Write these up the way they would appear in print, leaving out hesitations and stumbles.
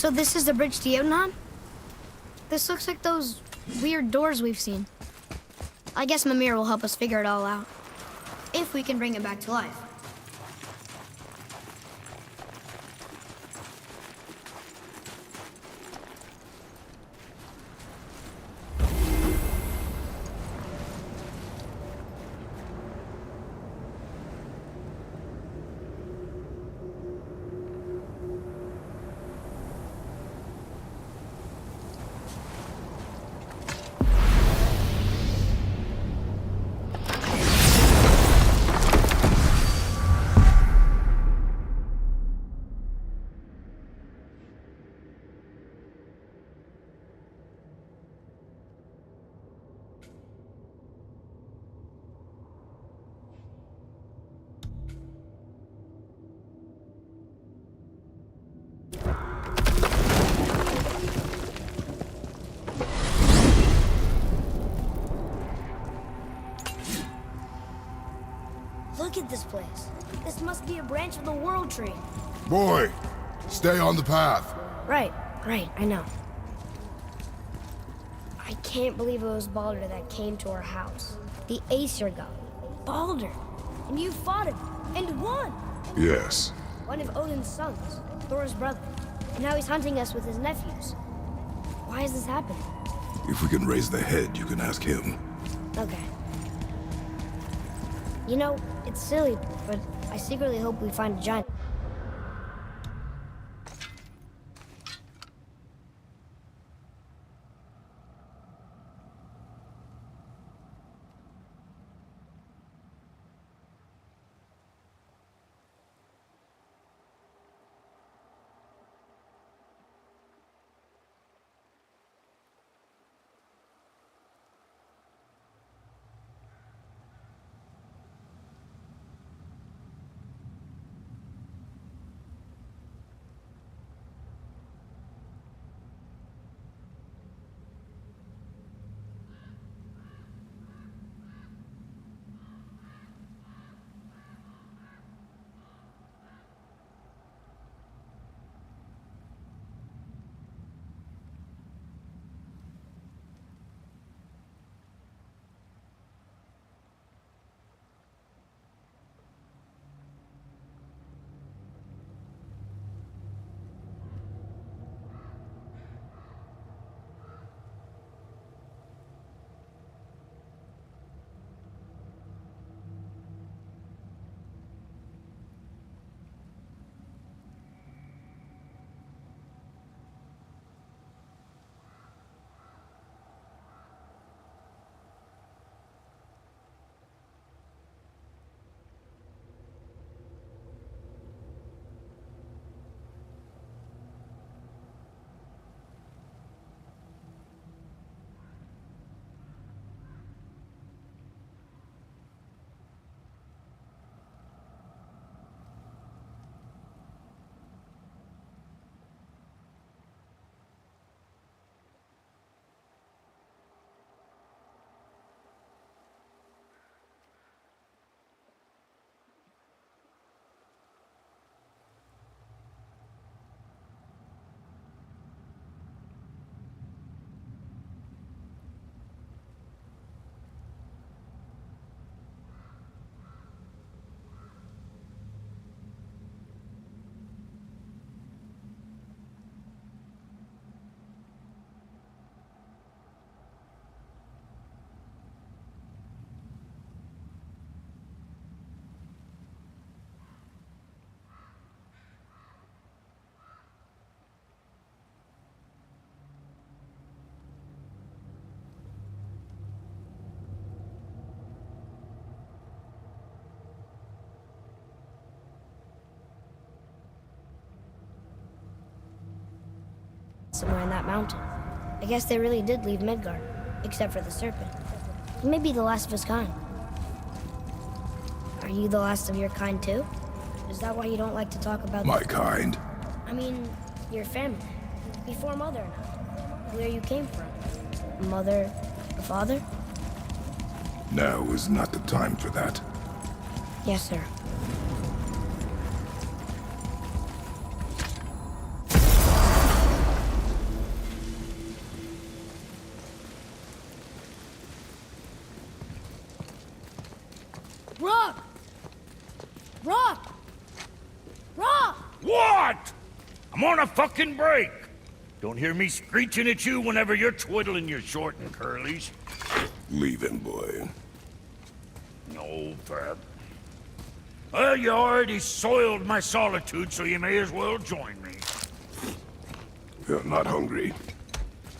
So this is the bridge to Jotunheim? This looks like those weird doors we've seen. I guess Mimir will help us figure it all out. If we can bring it back to life. Look at this place. This must be a branch of the World Tree. Boy, stay on the path. Right, I know. I can't believe it was Baldur that came to our house. The Aesir god. Baldur. And you fought him, and won! Yes. One of Odin's sons, Thor's brother. And now he's hunting us with his nephews. Why is this happening? If we can raise the head, you can ask him. Okay. You know, it's silly, but I secretly hope we find a giant. Somewhere in that mountain. I guess they really did leave Midgard, except for the serpent. He may be the last of his kind. Are you the last of your kind too? Is that why you don't like to talk about My kind? I mean, your family. Before Mother and I. Where you came from. Mother, or father? Now is not the time for that. Yes, sir. Rock! Rock! Rock! What? I'm on a fucking break. Don't hear me screeching at you whenever you're twiddling your short and curlies. Leave him, boy. No, Fab. Well, you already soiled my solitude, so you may as well join me. You're not hungry.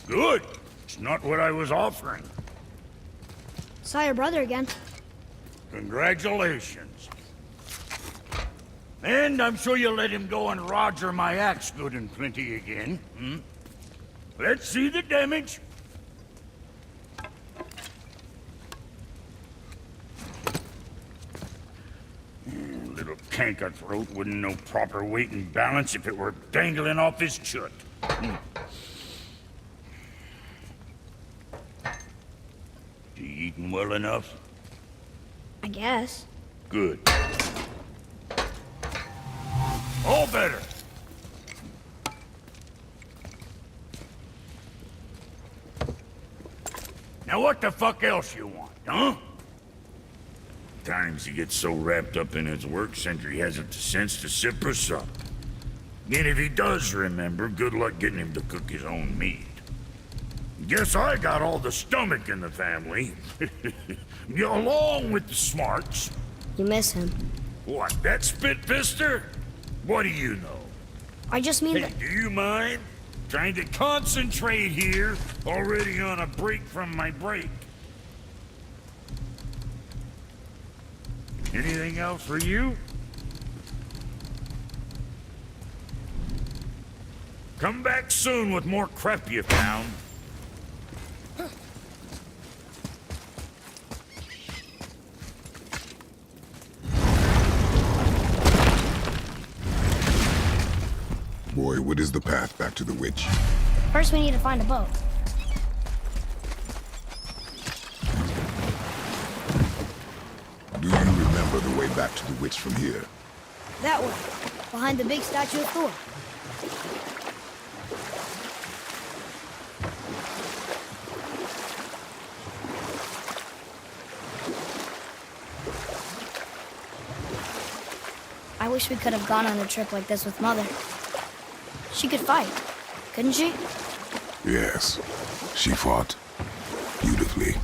Good. It's not what I was offering. Saw your brother again. Congratulations. And I'm sure you'll let him go and roger my axe good and plenty again. Hmm? Let's see the damage. Little canker throat wouldn't know proper weight and balance if it were dangling off his chut. You eating well enough? I guess. Good. All better. Now what the fuck else you want, huh? Times he gets so wrapped up in his work, Sentry hasn't the sense to sip or sup. And if he does remember, good luck getting him to cook his own meat. Guess I got all the stomach in the family. Along with the smarts. You miss him. What, that spit-fister? What do you know? I just mean Hey, that... do you mind? Trying to concentrate here, already on a break from my break. Anything else for you? Come back soon with more crap you found. Boy, what is the path back to the witch? First we need to find a boat. Do you remember the way back to the witch from here? That way. Behind the big statue of Thor. I wish we could have gone on a trip like this with Mother. She could fight, couldn't she? Yes. She fought beautifully.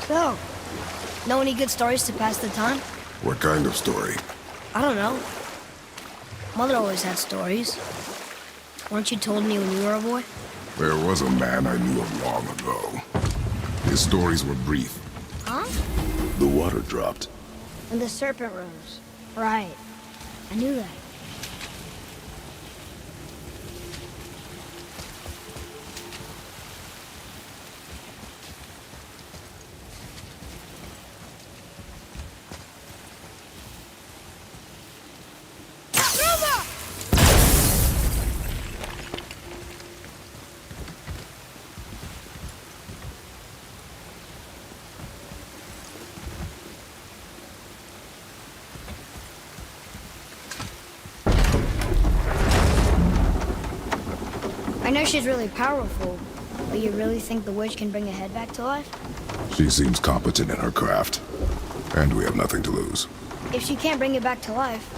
So, know any good stories to pass the time? What kind of story? I don't know. Mother always had stories. Weren't you told me when you were a boy? There was a man I knew of long ago. His stories were brief. Huh? The water dropped. And the serpent rose. Right. I knew that. I know she's really powerful, but you really think the witch can bring a head back to life? She seems competent in her craft. And we have nothing to lose. If she can't bring it back to life,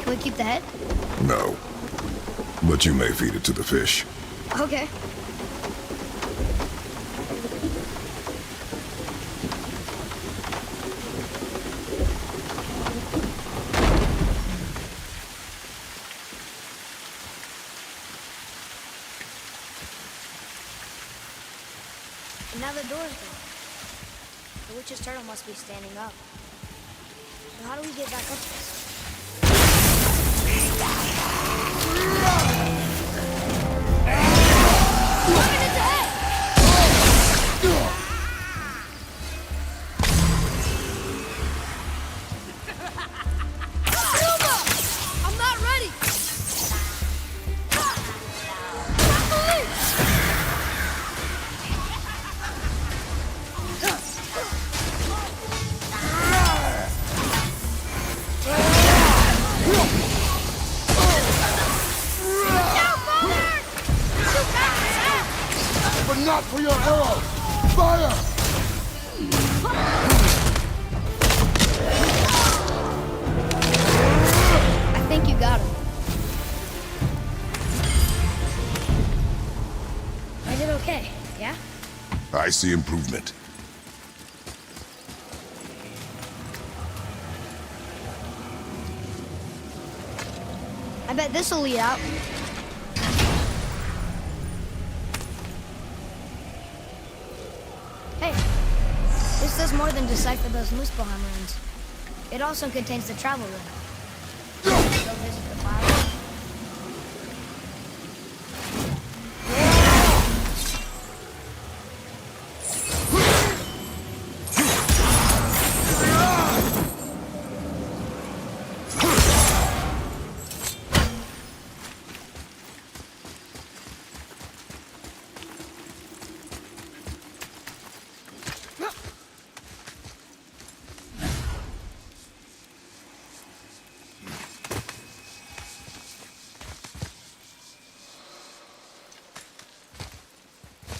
can we keep the head? No. But you may feed it to the fish. Okay. And now the door's gone. The witch's turtle must be standing up. So how do we get back up there? But not for your arrows! Fire! I think you got him. I did okay, yeah? I see improvement. I bet this'll lead out. Hey, this does more than decipher those Muspelheim runes. It also contains the travel rune. Go visit the Pavilion.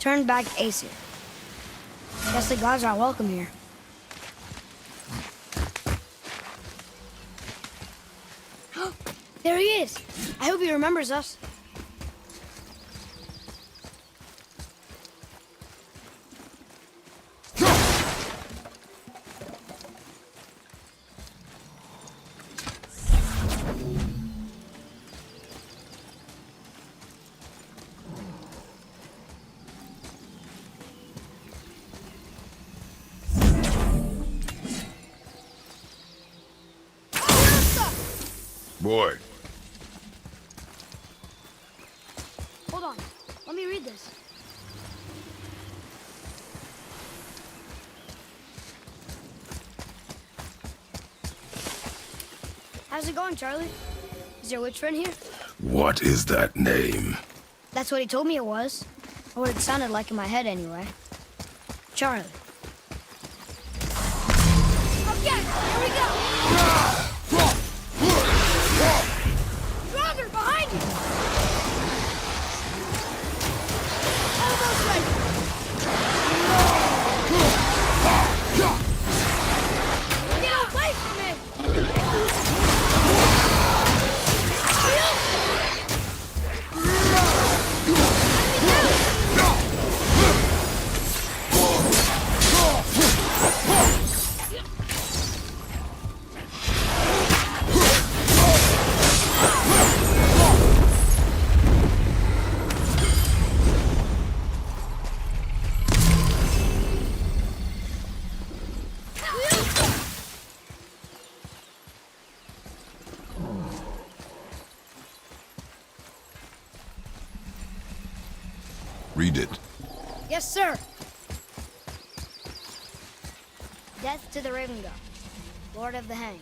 Turn back Aesir. Guess the gods aren't welcome here. There he is! I hope he remembers us. Boy. Hold on. Let me read this. How's it going, Charlie? Is your witch friend here? What is that name? That's what he told me it was. Or what it sounded like in my head anyway. Charlie. Okay, here we go! Stronger, behind you! Elbows ready! Get away from me! Read it. Yes, sir. Death to the Raven God, Lord of the Hang.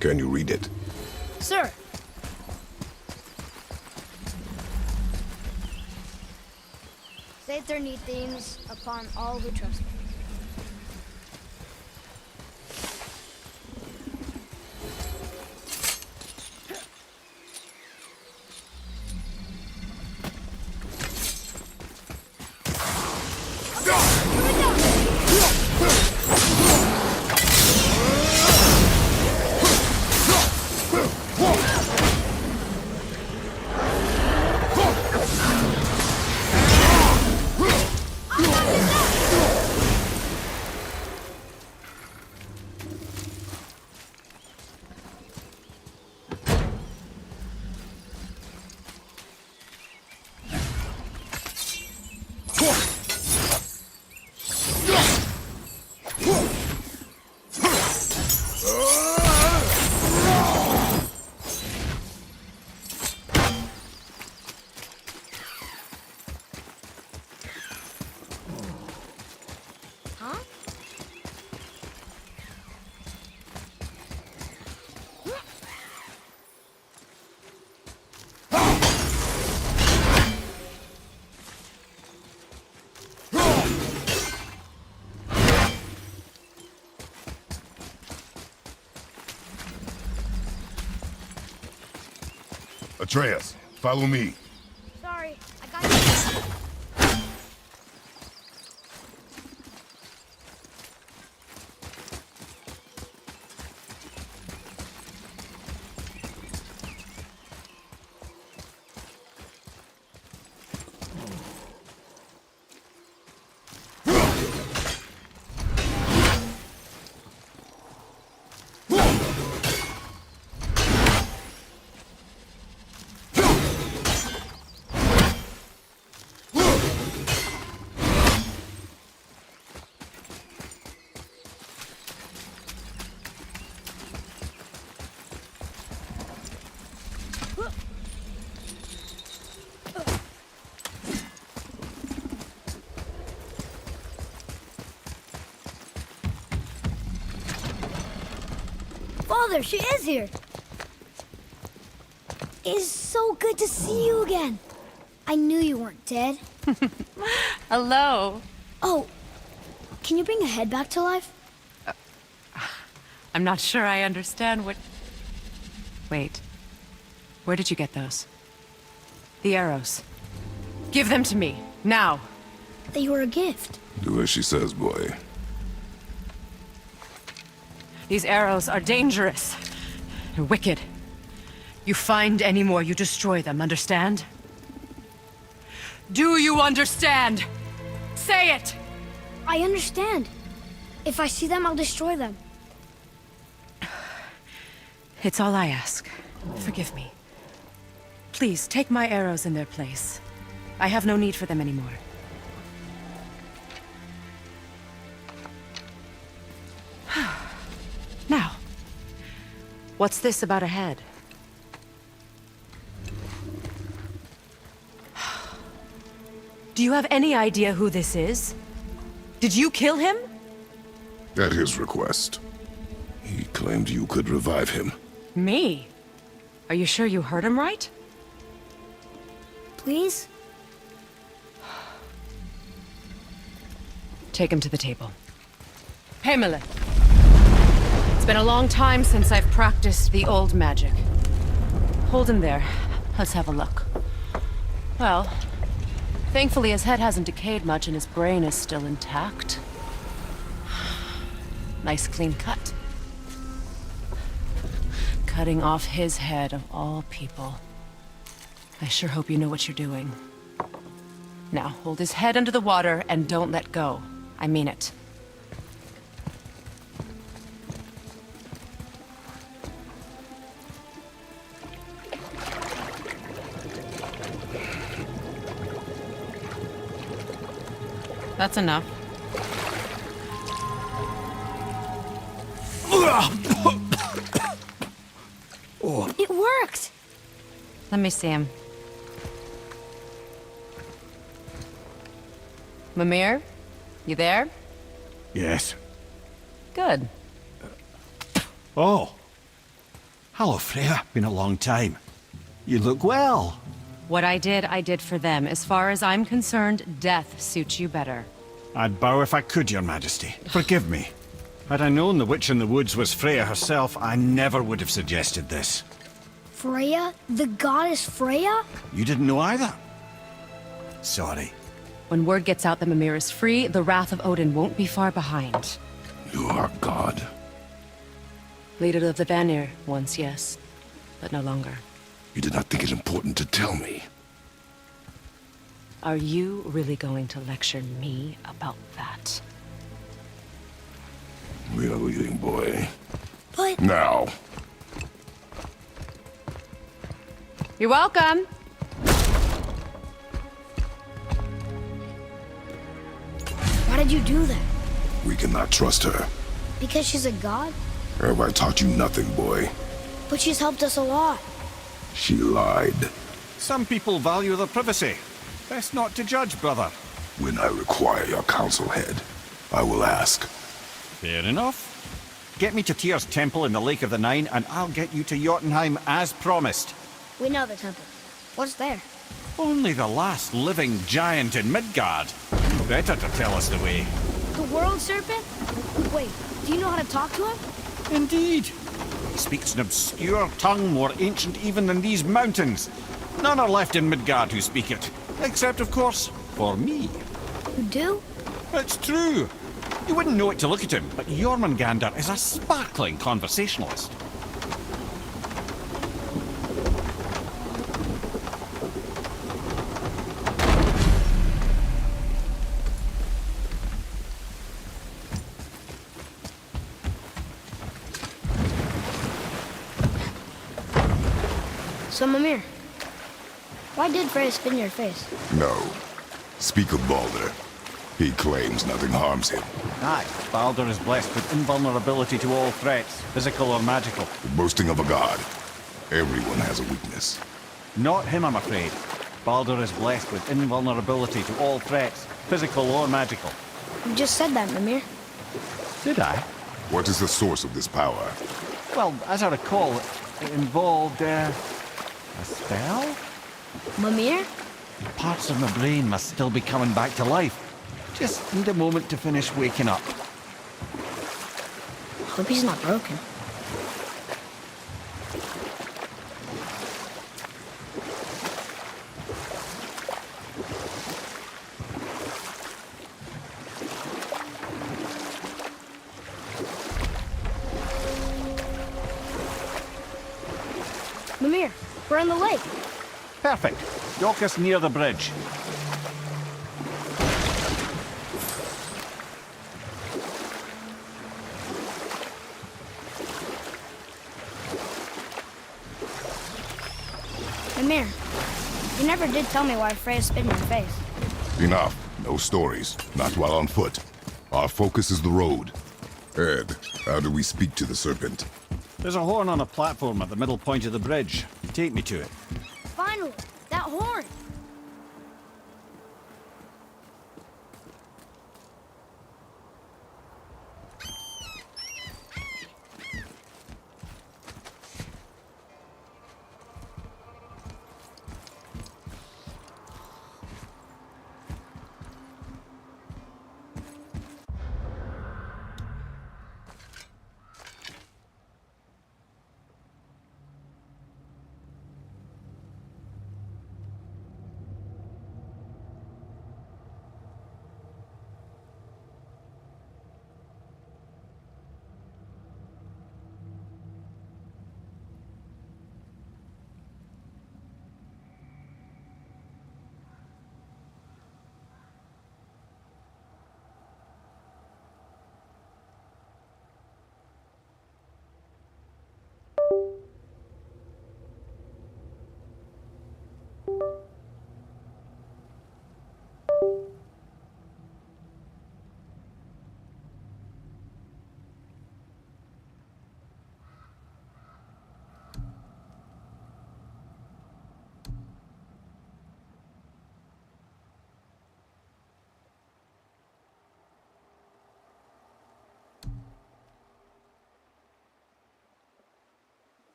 Can you read it? Sir. Saith their neat themes upon all who trust me. Atreus, follow me. Sorry, I got you. Father, she is here. It is so good to see you again. I knew you weren't dead. Hello. Oh, can you bring a head back to life? I'm not sure I understand what... Wait. Where did you get those? The arrows. Give them to me, now. They were a gift. Do as she says, boy. These arrows are dangerous. And wicked. You find any more, you destroy them, understand? Do you understand? Say it! I understand. If I see them, I'll destroy them. It's all I ask. Forgive me. Please, take my arrows in their place. I have no need for them anymore. Now, what's this about a head? Do you have any idea who this is? Did you kill him? At his request. He claimed you could revive him. Me? Are you sure you heard him right? Please? Take him to the table. Pamela. It's been a long time since I've practiced the old magic. Hold him there. Let's have a look. Well, thankfully his head hasn't decayed much and his brain is still intact. Nice clean cut. Cutting off his head of all people. I sure hope you know what you're doing. Now, hold his head under the water and don't let go. I mean it. That's enough. It worked! Let me see him. Mimir? You there? Yes. Good. Oh. Hello, Freya. Been a long time. You look well. What I did for them. As far as I'm concerned, death suits you better. I'd bow if I could, Your Majesty. Forgive me. Had I known the witch in the woods was Freya herself, I never would have suggested this. Freya? The goddess Freya? You didn't know either? Sorry. When word gets out that Mimir is free, the wrath of Odin won't be far behind. You are God. Leader of the Vanir, once yes, but no longer. You did not think it important to tell me. Are you really going to lecture me about that? We are leaving, boy. But... Now. You're welcome. Why did you do that? We cannot trust her. Because she's a god? Have I taught you nothing, boy? But she's helped us a lot. She lied. Some people value their privacy. Best not to judge, brother. When I require your council head, I will ask. Fair enough. Get me to Tyr's temple in the Lake of the Nine, and I'll get you to Jotunheim as promised. We know the temple. What's there? Only the last living giant in Midgard. Better to tell us the way. The world serpent? Wait, do you know how to talk to him? Indeed. He speaks an obscure tongue more ancient even than these mountains. None are left in Midgard who speak it. Except, of course, for me. You do? It's true. You wouldn't know it to look at him, but Jormungandr is a sparkling conversationalist. So, Mimir, why did Freya spit in your face? No. Speak of Baldur. He claims nothing harms him. Aye, Baldur is blessed with invulnerability to all threats, physical or magical. The boasting of a god. Everyone has a weakness. Not him, I'm afraid. Baldur is blessed with invulnerability to all threats, physical or magical. You just said that, Mimir. Did I? What is the source of this power? Well, as I recall, it involved, a spell? Mimir? Parts of my brain must still be coming back to life. Just need a moment to finish waking up. Hope he's not broken. Mimir, we're on the lake. Perfect. Dock us near the bridge. Mimir, you never did tell me why Freya spit in your face. Enough. No stories. Not while on foot. Our focus is the road. Ed, how do we speak to the serpent? There's a horn on a platform at the middle point of the bridge. Take me to it. Finally, that horn!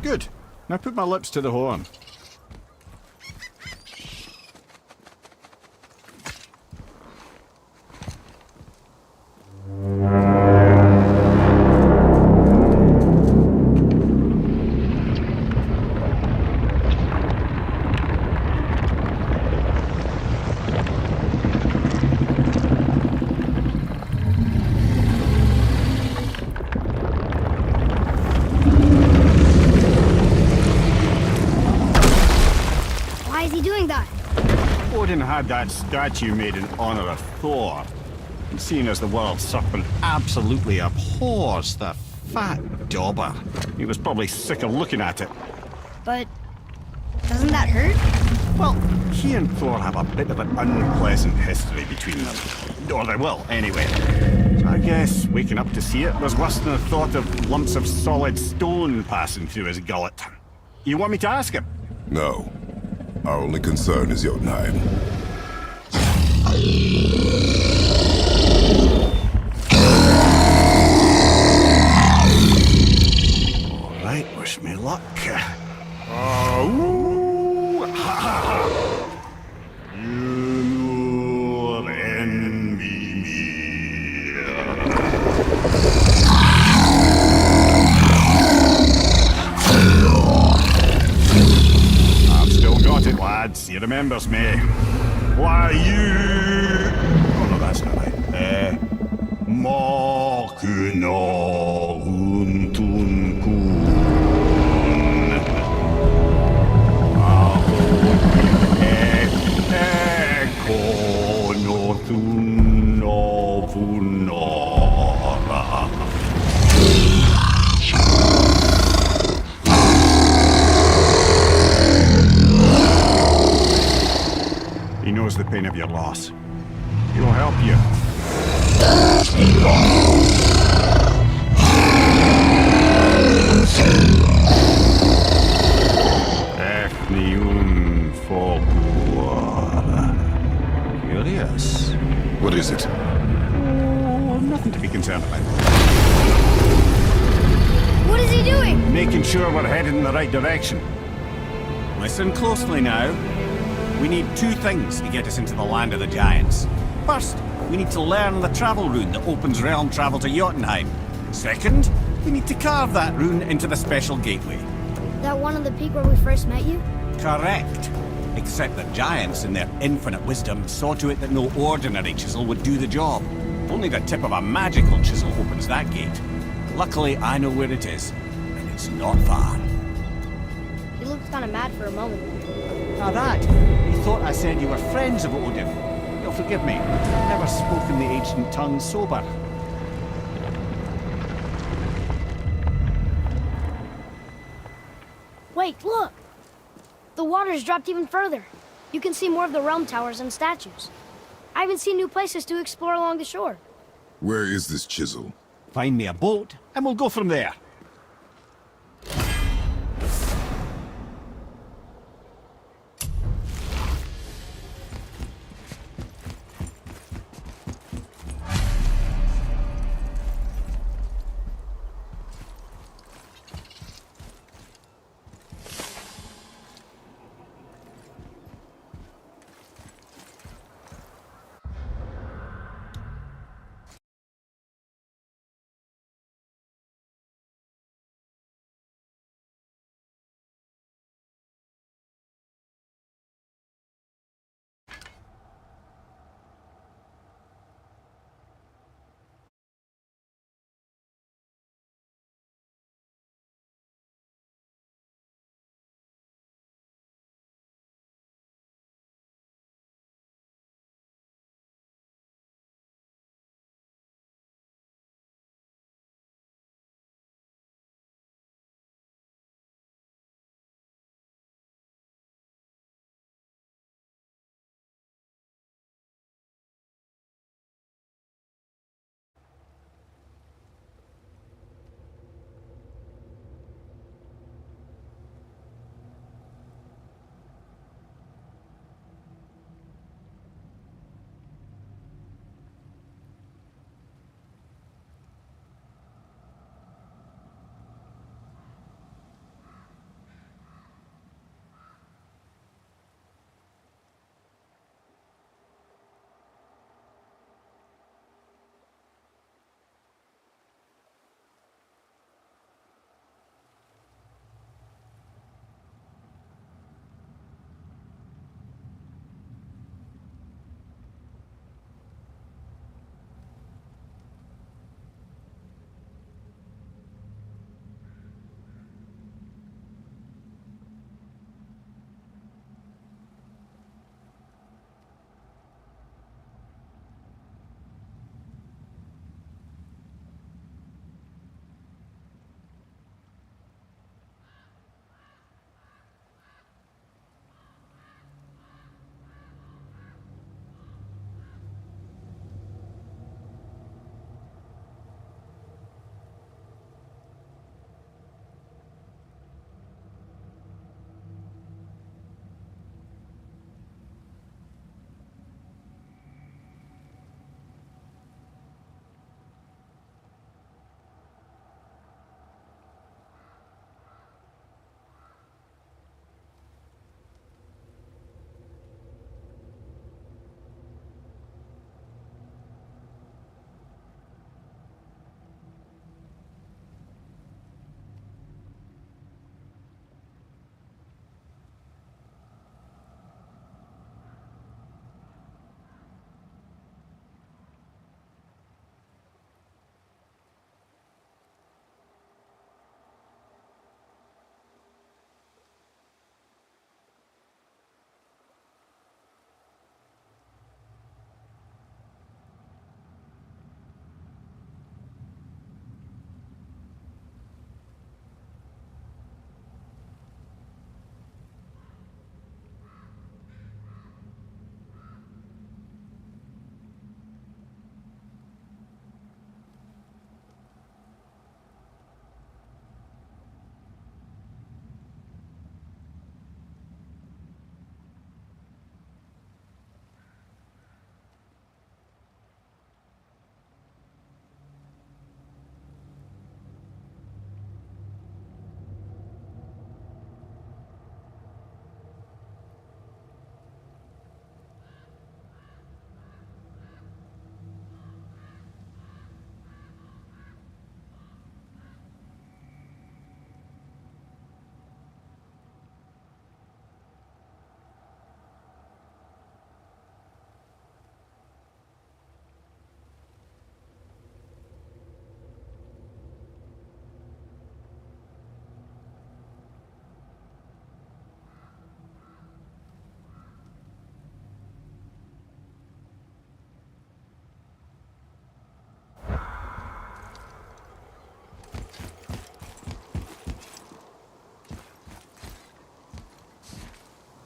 Good. Now put my lips to the horn. Why is he doing that? Odin had that statue made in honor of Thor. And seeing as the world serpent absolutely abhors the fat dauber, he was probably sick of looking at it. But doesn't that hurt? Well, he and Thor have a bit of an unpleasant history between them. Or they will, anyway. So I guess waking up to see it was worse than the thought of lumps of solid stone passing through his gullet. You want me to ask him? No. Our only concern is Jotunheim. All right, wish me luck. Ooh, ha, ha, ha. You envy me. I've still got it, lads. He remembers me. Why you... Oh, no, that's not right. Makuna huntun kun. He knows the pain of your loss. He'll help you. Ethnium Fogua. Curious. What is it? Oh, nothing to be concerned about. What is he doing? Making sure we're headed in the right direction. Listen closely now. We need two things to get us into the land of the giants. First, we need to learn the travel rune that opens realm travel to Jotunheim. Second, we need to carve that rune into the special gateway. That one on the peak where we first met you? Correct. Except the giants, in their infinite wisdom, saw to it that no ordinary chisel would do the job. Only the tip of a magical chisel opens that gate. Luckily, I know where it is, and it's not far. You looked kind of mad for a moment. Now that, you thought I said you were friends of Odin. You'll forgive me. I've never spoken the ancient tongue sober. Wait, look! The water's dropped even further. You can see more of the realm towers and statues. I even see new places to explore along the shore. Where is this chisel? Find me a boat, and we'll go from there.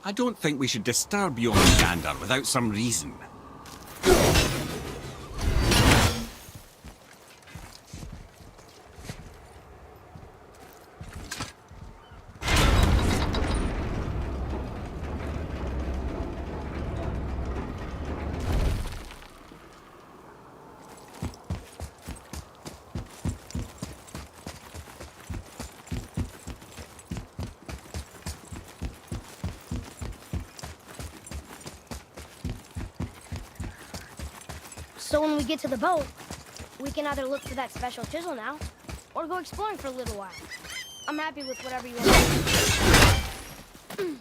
I don't think we should disturb Yomander without some reason. So when we get to the boat, we can either look for that special chisel now, or go exploring for a little while. I'm happy with whatever you want to do.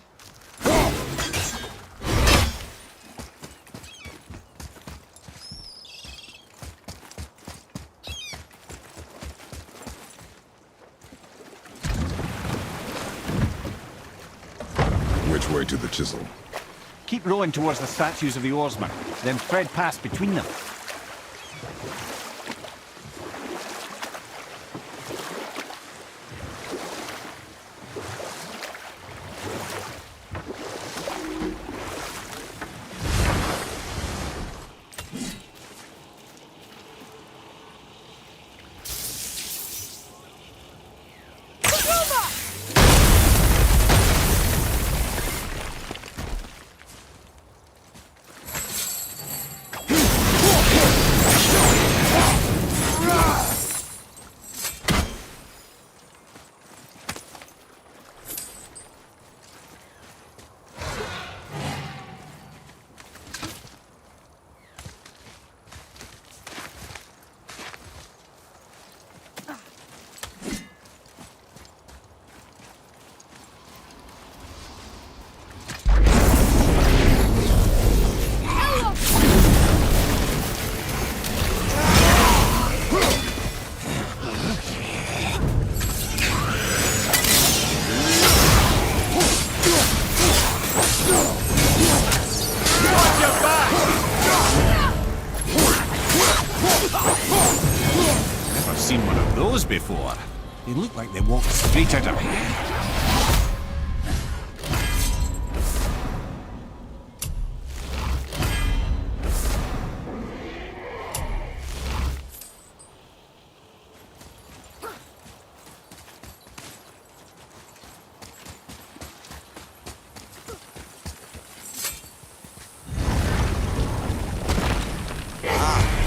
Which way to the chisel? Keep rowing towards the statues of the oarsmen, then thread past between them. Never seen one of those before. They look like they walked straight out of here.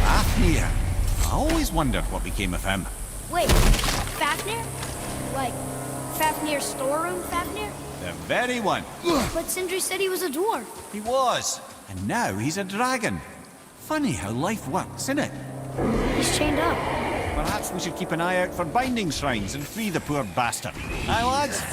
Apane. I always wondered what became of him. Wait, Fafnir? Like, Fafnir's storeroom Fafnir? The very one. But Sindri said he was a dwarf. He was. And now he's a dragon. Funny how life works, isn't it? He's chained up. Perhaps we should keep an eye out for binding shrines and free the poor bastard. Aye, lads?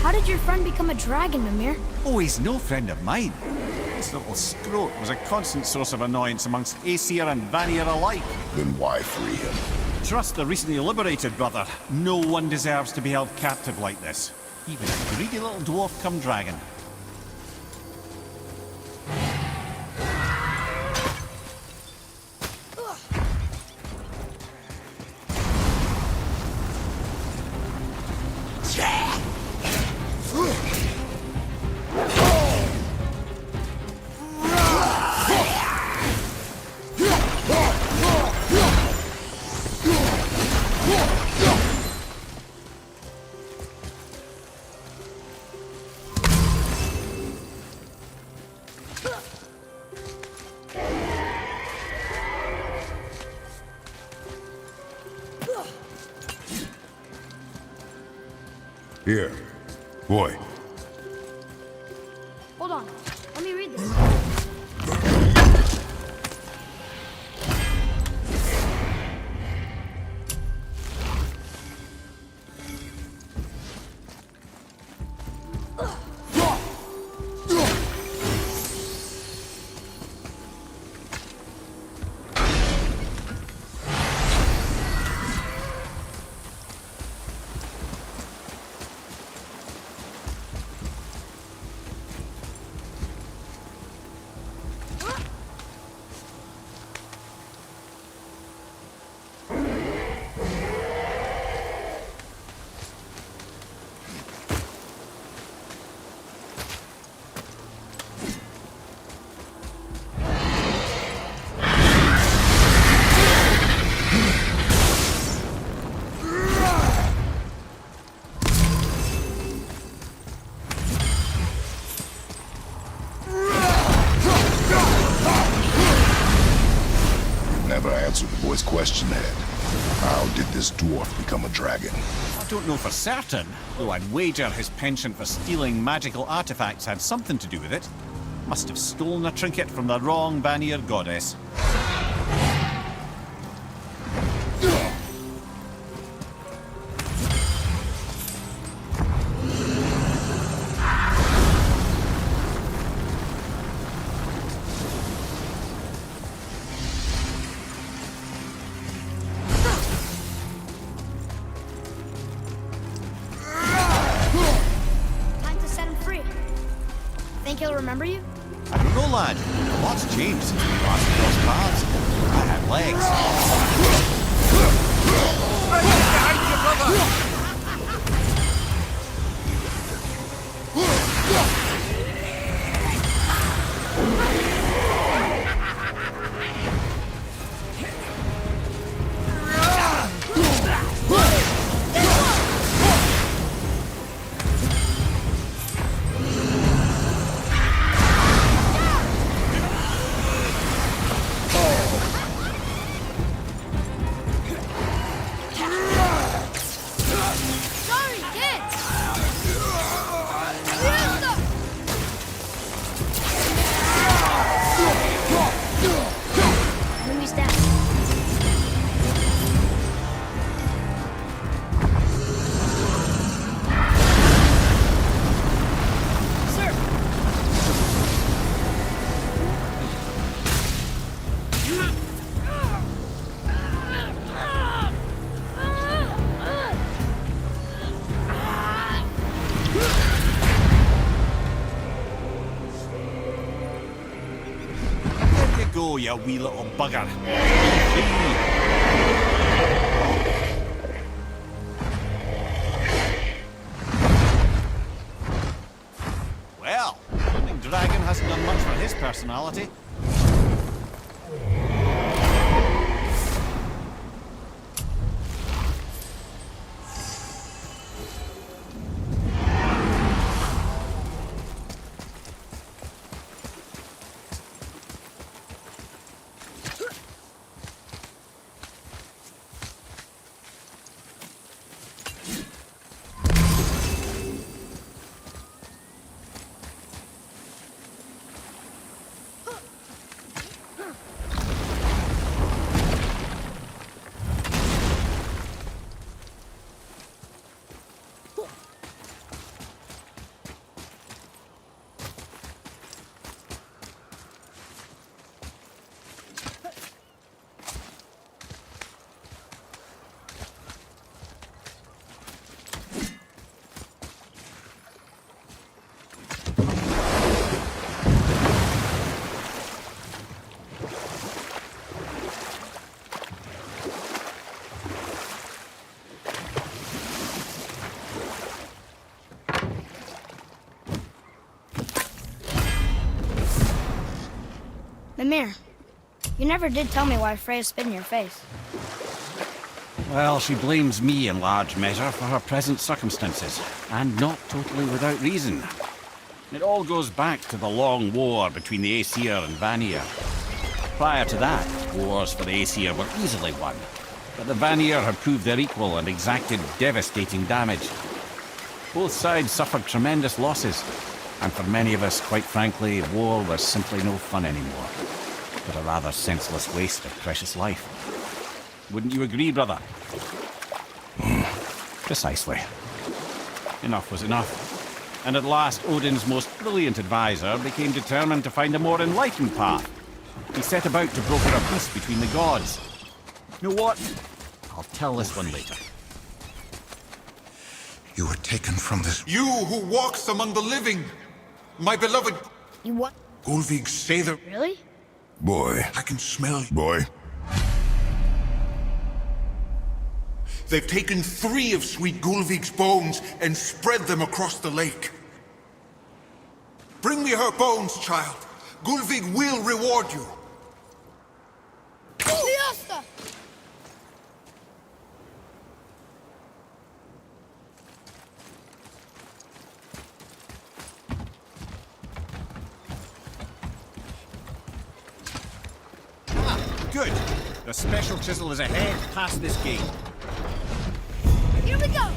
How did your friend become a dragon, Mimir? Oh, he's no friend of mine. This little scrote was a constant source of annoyance amongst Aesir and Vanir alike. Then why free him? Trust the recently liberated, brother. No one deserves to be held captive like this. Even a greedy little dwarf come dragon. Here. Boy. Hold on. Let me read this. Question, Ed. How did this dwarf become a dragon? I don't know for certain, though I'd wager his penchant for stealing magical artifacts had something to do with it. Must have stolen a trinket from the wrong Vanir goddess. Remember you? I don't know, lad. A lot's changed since we last crossed paths. I had legs. Behind you, brother! Go, you wee little bugger. Well, Burning Dragon hasn't done much for his personality. Mimir, you never did tell me why Freya spit in your face. Well, she blames me in large measure for her present circumstances, and not totally without reason. It all goes back to the long war between the Aesir and Vanir. Prior to that, wars for the Aesir were easily won, but the Vanir had proved their equal and exacted devastating damage. Both sides suffered tremendous losses, and for many of us, quite frankly, war was simply no fun anymore, but a rather senseless waste of precious life. Wouldn't you agree, brother? Precisely. Enough was enough. And at last, Odin's most brilliant advisor became determined to find a more enlightened path. He set about to broker a peace between the gods. You know what? I'll tell this one later. You were taken from this. You who walks among the living! My beloved... You what? Gulvig, say the... Really? Boy. I can smell you. Boy. They've taken 3 of sweet Gulvig's bones and spread them across the lake. Bring me her bones, child. Gulvig will reward you. Fiesta! Good. The special chisel is ahead past this gate. Here we go!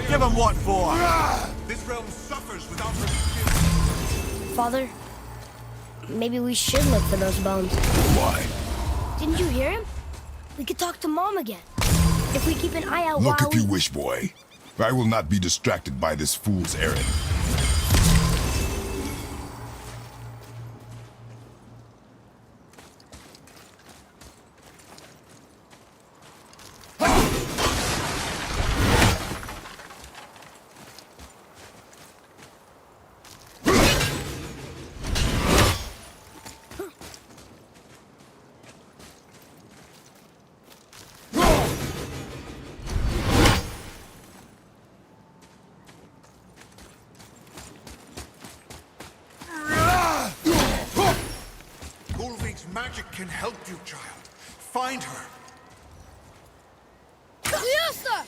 Give him what for? This realm suffers without her skill. Father, maybe we should look for those bones. Why? Didn't you hear him? We could talk to Mom again. If we keep an eye out Look while if you wish, boy. I will not be distracted by this fool's errand. Gulvig's magic can help you, child. Find her. Fiesta!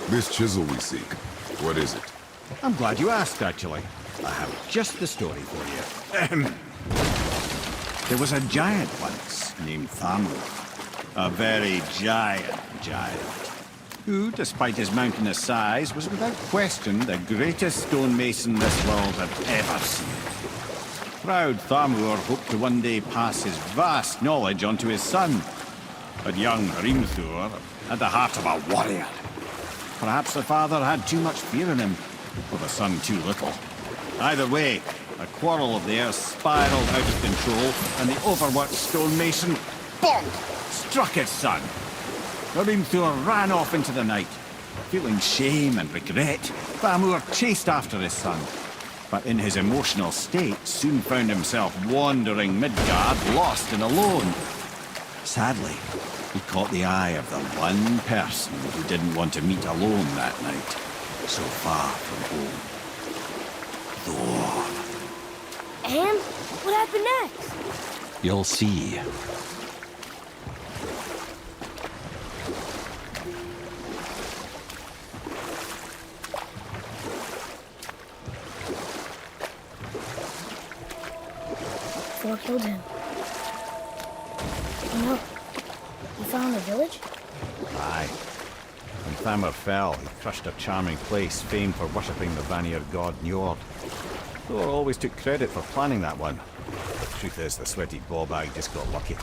This chisel we seek, what is it? I'm glad you asked, actually. I have just the story for you. There was a giant once named Thamur. A very giant, who, despite his mountainous size, was without question the greatest stonemason this world had ever seen. Proud Thamur hoped to one day pass his vast knowledge on to his son. But young Hrimthur had the heart of a warrior. Perhaps the father had too much fear in him, or the son too little. Either way, a quarrel of theirs spiraled out of control, and the overworked stonemason, bonk, struck his son. Hrimthur ran off into the night. Feeling shame and regret, Thamur chased after his son, but in his emotional state soon found himself wandering Midgard, lost and alone. Sadly, he caught the eye of the one person who didn't want to meet alone that night, so far from home. Thor. And what happened next? You'll see. Four killed him. You know, you found the village? Aye. When Thamur fell, he crushed a charming place famed for worshipping the Vanir god Njord. Thor always took credit for planning that one. The truth is, the sweaty ballbag just got lucky.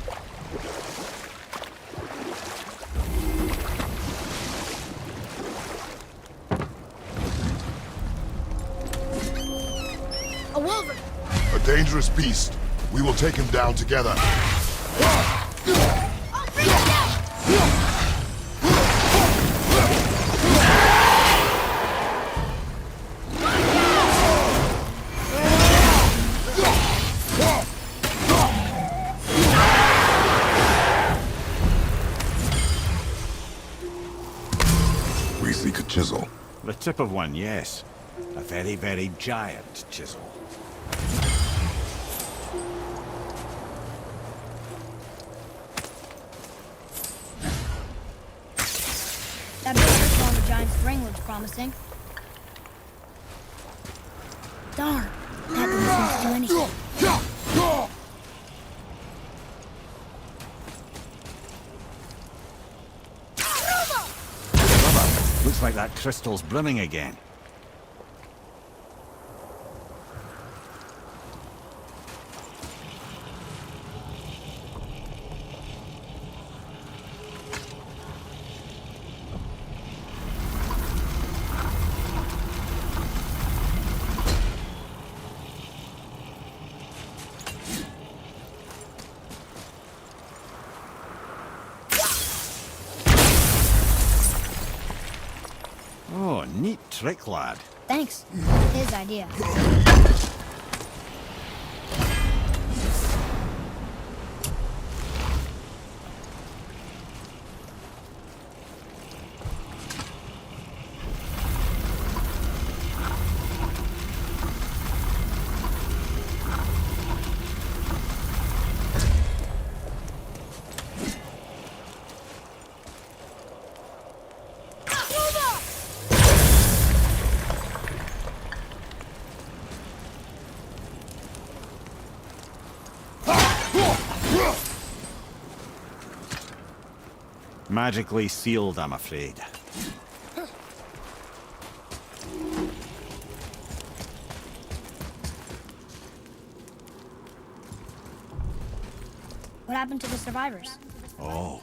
A wolverine! A dangerous beast. We will take him down together. I'll bring him down! We seek a chisel. The tip of one, yes. A very, very giant chisel. That big circle on the giant's ring looks promising. Darn, that didn't seem to do anything. Looks like that crystal's brimming again. Oh, neat trick, lad. Thanks. His idea. Magically sealed, I'm afraid. What happened to the survivors? Oh,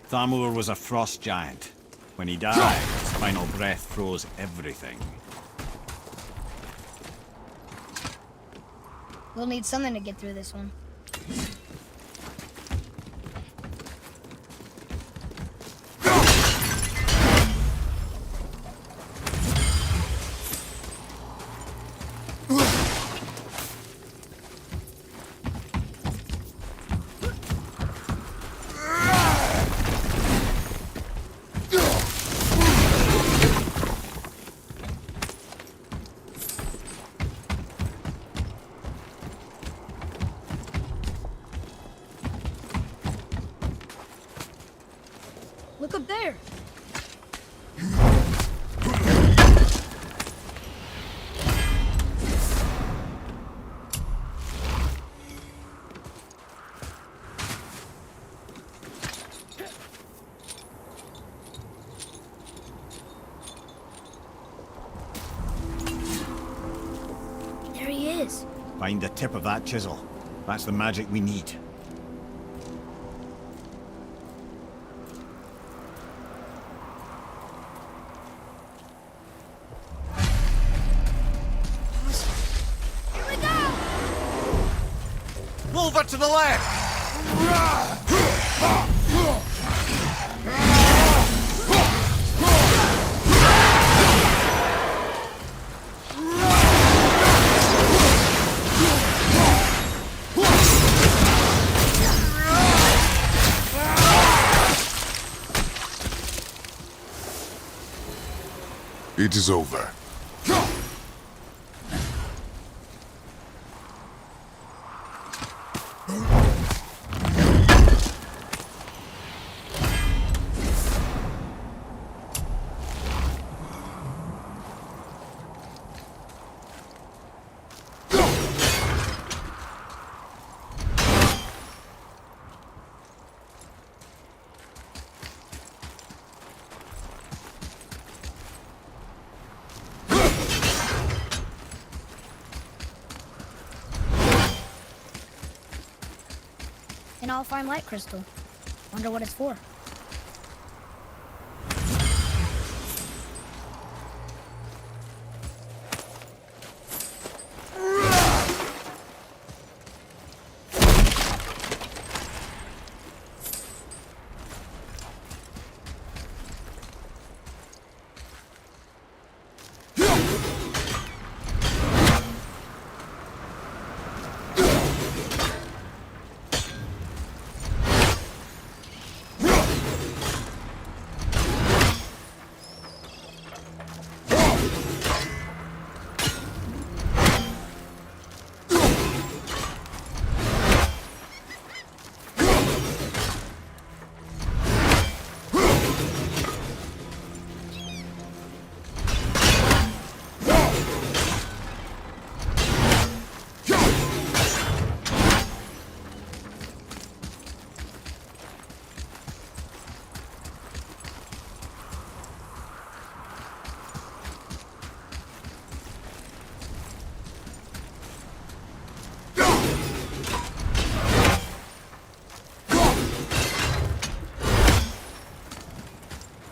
Thamur was a frost giant. When he died, his final breath froze everything. We'll need something to get through this one. Look up there. There he is. Find the tip of that chisel. That's the magic we need. Over to the left! It is over. An all-fine light crystal. Wonder what it's for.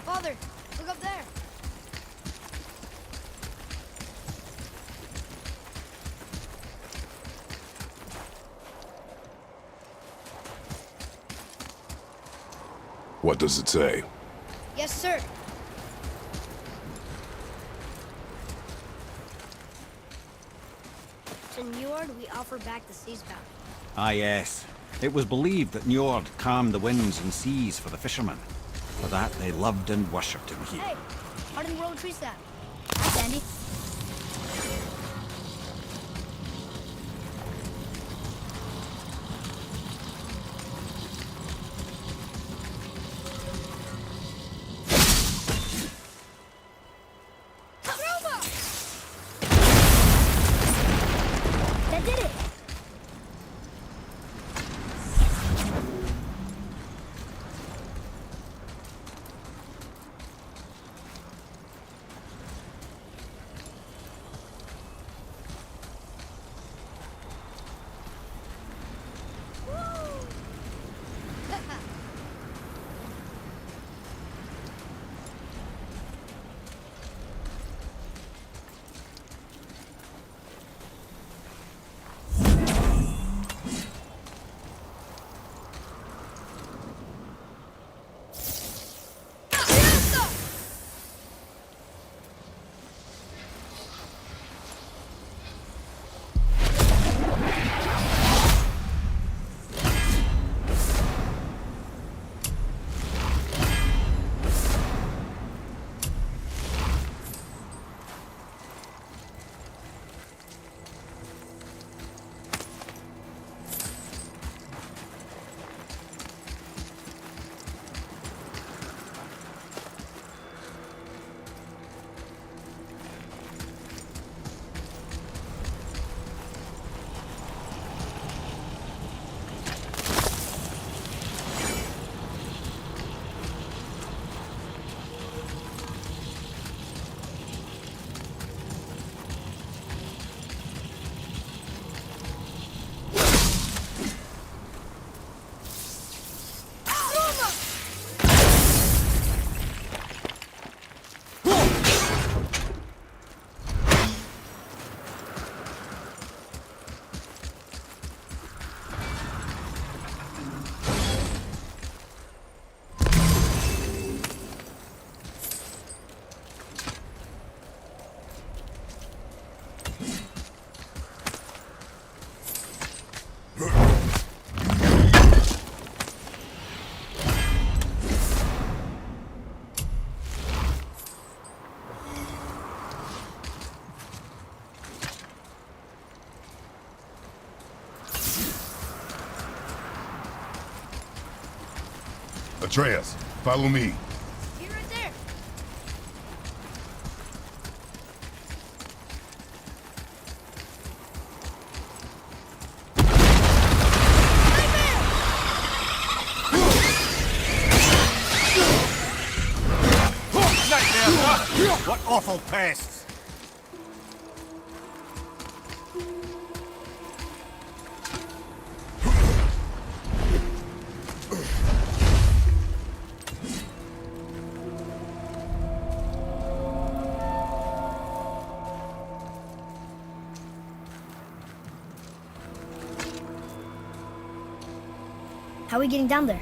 Father, look up there. What does it say? Yes, sir. To Njord, we offer back the sea's bounty. Ah, yes. It was believed that Njord calmed the winds and seas for the fishermen. For that, they loved and worshipped him here. Hey, how did the road trees that? Hi, Sandy. That did it! Atreus, follow me. Be right there. What awful pests! How are we getting down there?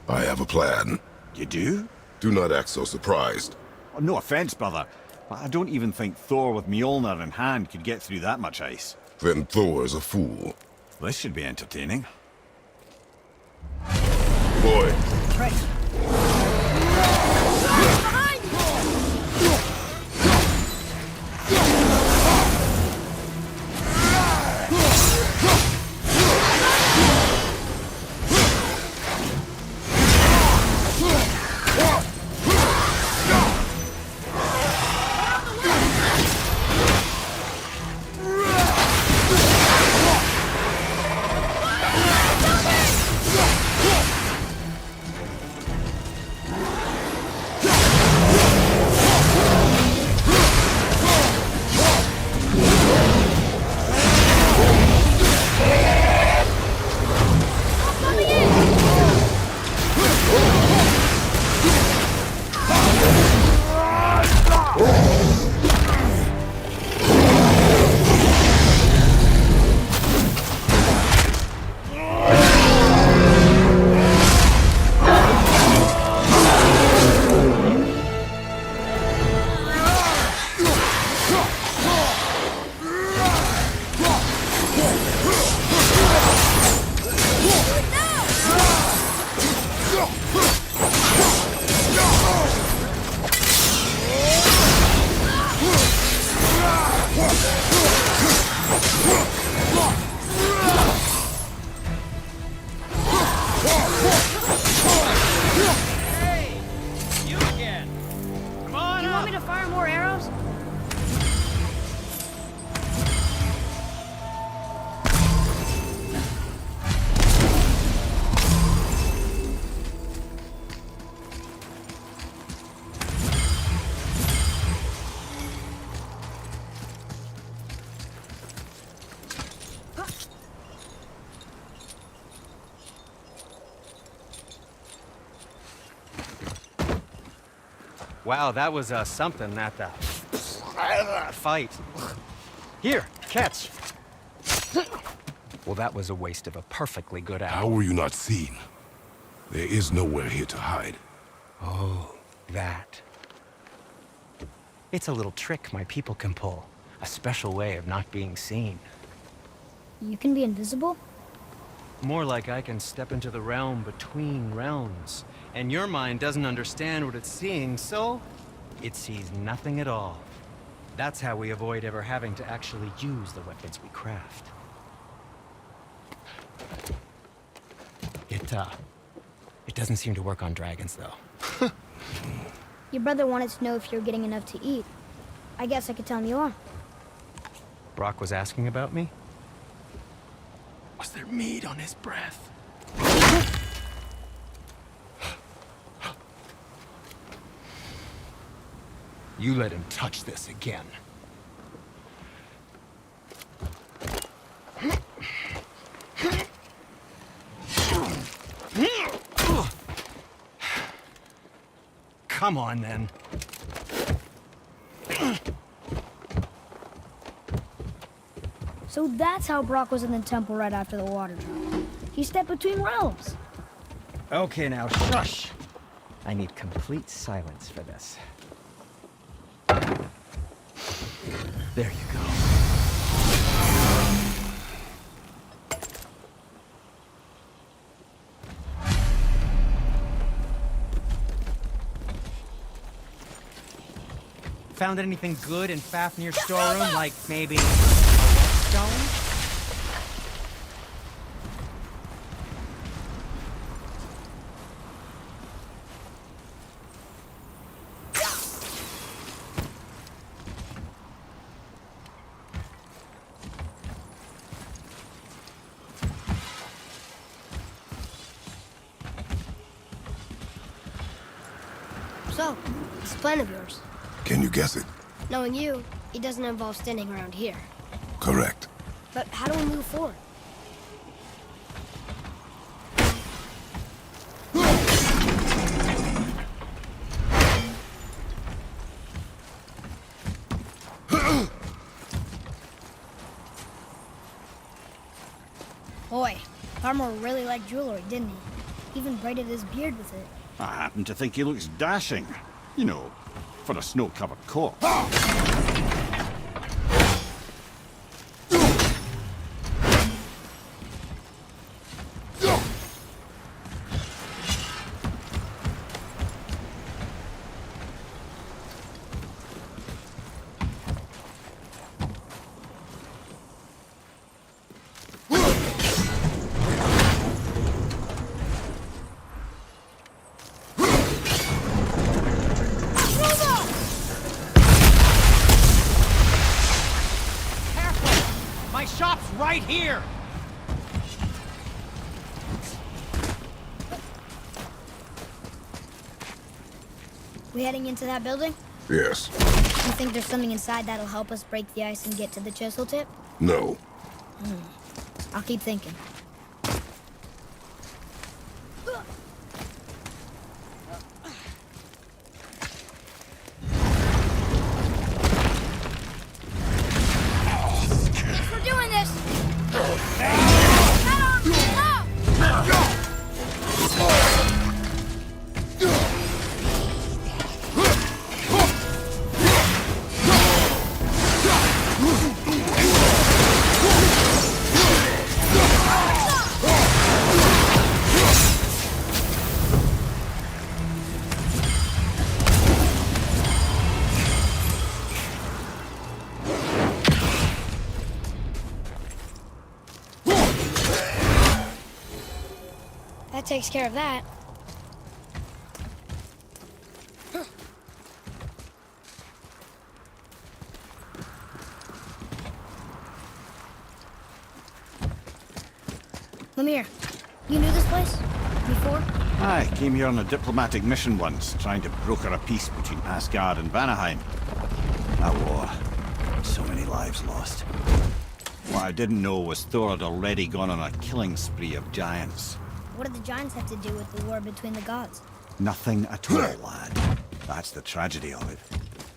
I have a plan. You do? Do not act so surprised. Oh, no offense, brother, but I don't even think Thor with Mjolnir in hand could get through that much ice. Then Thor is a fool. This should be entertaining. Boy, Right. Wow, that was something at the fight. Here, catch. Well, that was a waste of a perfectly good how hour. were you not seen? There is nowhere here to hide. Oh, that. It's a little trick my people can pull. A special way of not being seen. You can be invisible? More like I can step into the realm between realms. And your mind doesn't understand what it's seeing, so it sees nothing at all. That's how we avoid ever having to actually use the weapons we craft. It doesn't seem to work on dragons, though. Your brother wanted to know if you're getting enough to eat. I guess I could tell him you are. Brock was asking about me? Was there meat on his breath? You let him touch this again. Come on, then. So that's how Brock was in the temple right after the water drop. He stepped between realms. Okay, now shush. I need complete silence for this. There you go. Found anything good in Fafnir's storeroom, like maybe a stone? So, this plan of yours. Can you guess it? Knowing you, it doesn't involve standing around here. Correct. But how do we move forward? armor really liked jewelry, didn't he? Even braided his beard with it. I happen to think he looks dashing. You know, for a snow-covered corpse. My shop's right here! We heading into that building? Yes. You think there's something inside that'll help us break the ice and get to the chisel tip? No. I'll keep thinking. Thanks for doing this! That takes care of that. Lemire, you knew this place? Before? I came here on a diplomatic mission once, trying to broker a peace between Asgard and Vanaheim. A war. So many lives lost. What I didn't know was Thor had already gone on a killing spree of giants. What did the giants have to do with the war between the gods? Nothing at all, lad. That's the tragedy of it.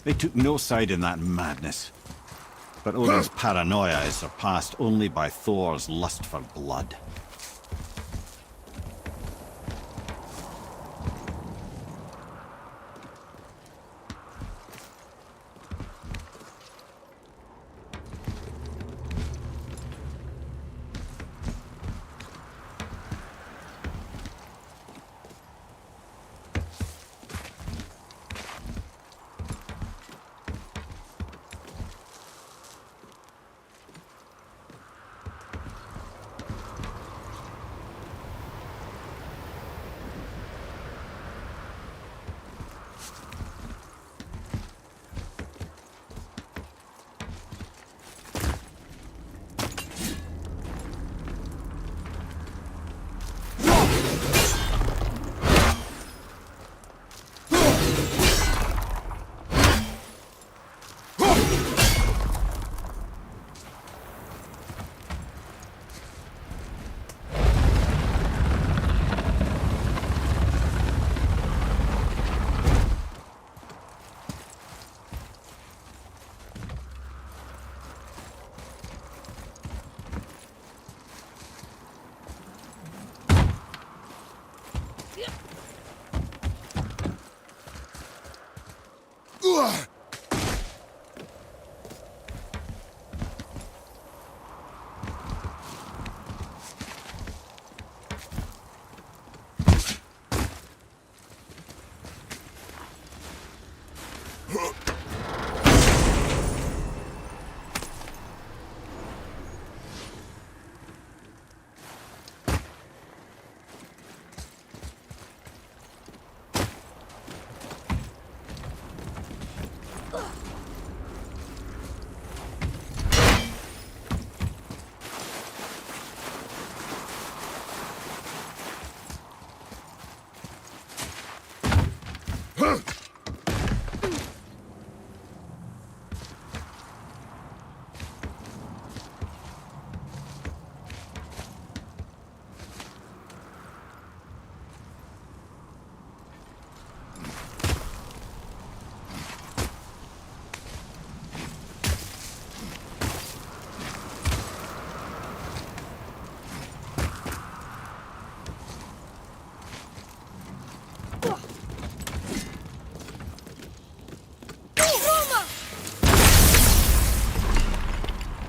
They took no side in that madness. But Odin's paranoia is surpassed only by Thor's lust for blood.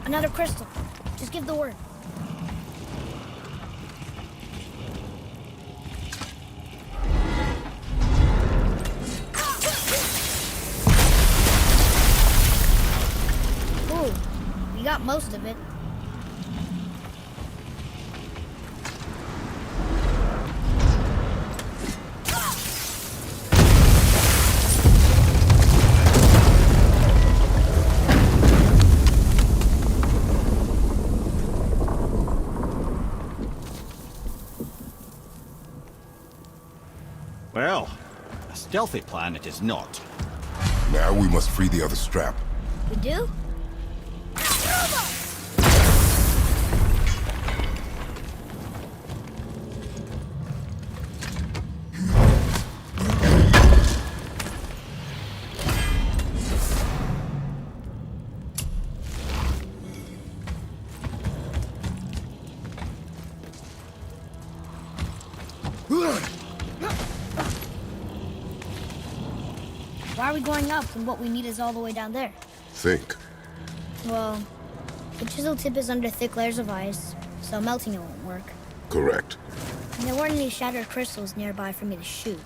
Another crystal. Just give the word. Ooh, we got most of it. Well, a stealthy plan it is not. Now we must free the other strap. We do? Why are we going up when what we need is all the way down there? Think. Well, the chisel tip is under thick layers of ice, so melting it won't work. Correct. And there weren't any shattered crystals nearby for me to shoot,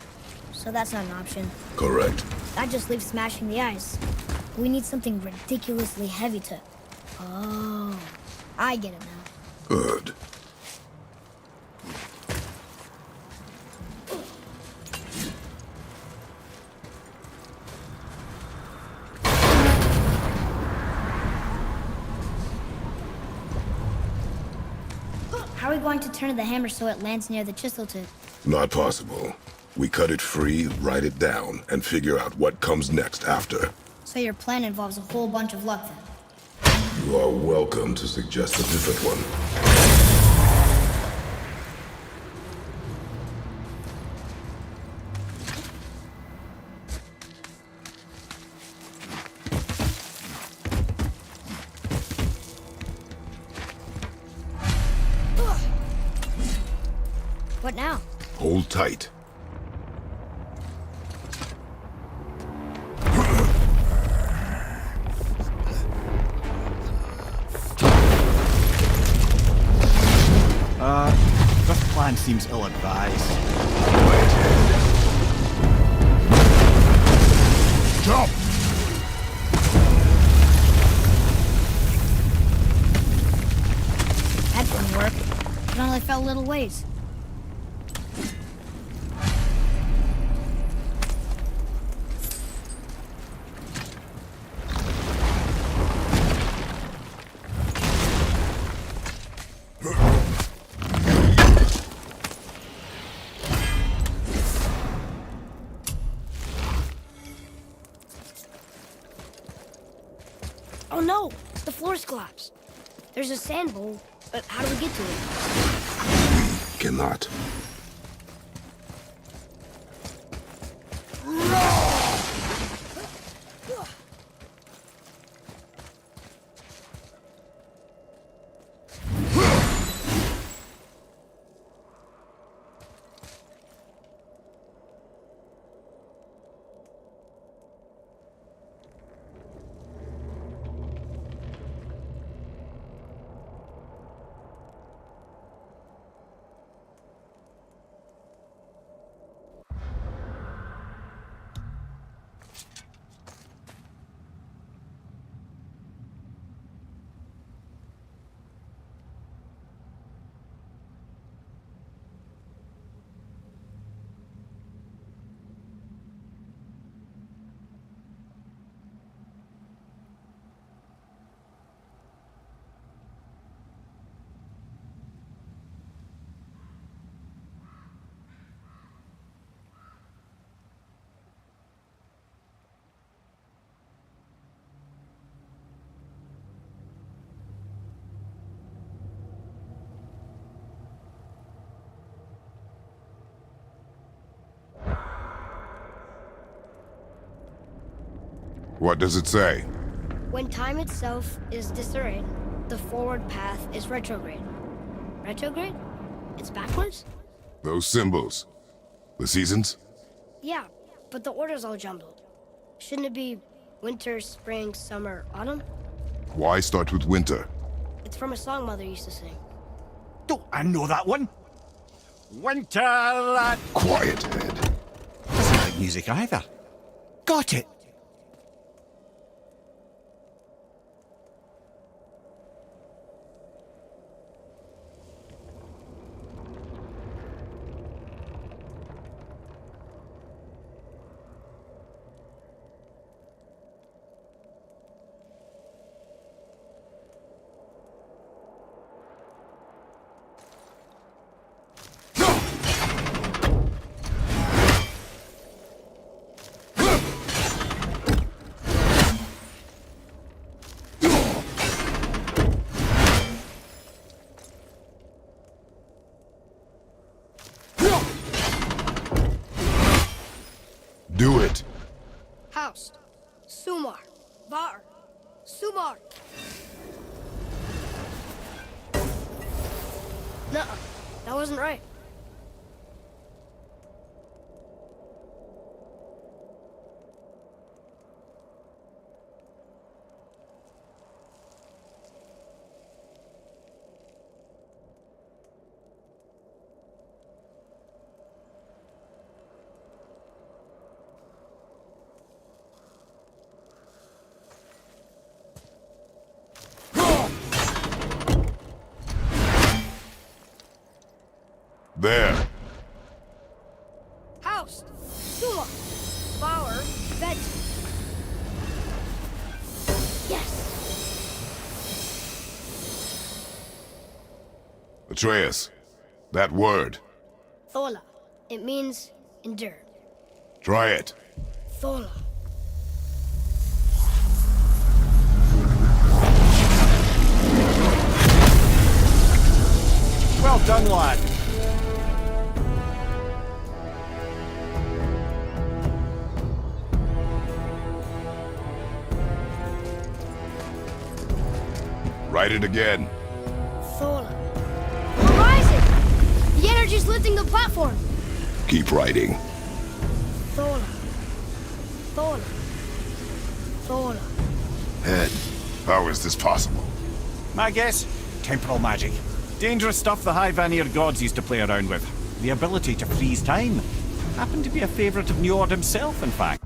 so that's not an option. Correct. That just leaves smashing the ice. We need something ridiculously heavy to... Oh, I get it now. Good. How are we going to turn the hammer so it lands near the chisel tip? Not possible. We cut it free, write it down, and figure out what comes next after. So your plan involves a whole bunch of luck then? You are welcome to suggest a different one. What now? Hold tight. This plan seems ill-advised. Jump! That didn't work. It only fell a little ways. Oh no! The floor's collapsed. There's a sand bowl, but how do we get to it? Cannot. What does it say? When time itself is disarrayed, the forward path is retrograde. Retrograde? It's backwards? Those symbols. The seasons? Yeah, but the order's all jumbled. Shouldn't it be winter, spring, summer, autumn? Why start with winter? It's from a song Mother used to sing. Don't I know that one? Winter lad. Quiet, Ed. Doesn't like music either. Got it. Do it. Housed. Sumar. Var. Sumar. Nuh-uh. That wasn't right. There. Housed. Sumar. Bauer. Veg. Yes. Atreus, that word. Thola. It means endure. Try it. Thola. Well done, lad. Write it again. Thola. We're rising! The energy's lifting the platform! Keep writing. Thola. Thola. Thola. Ed, how is this possible? My guess? Temporal magic. Dangerous stuff the High Vanir gods used to play around with. The ability to freeze time. Happened to be a favourite of Njord himself, in fact.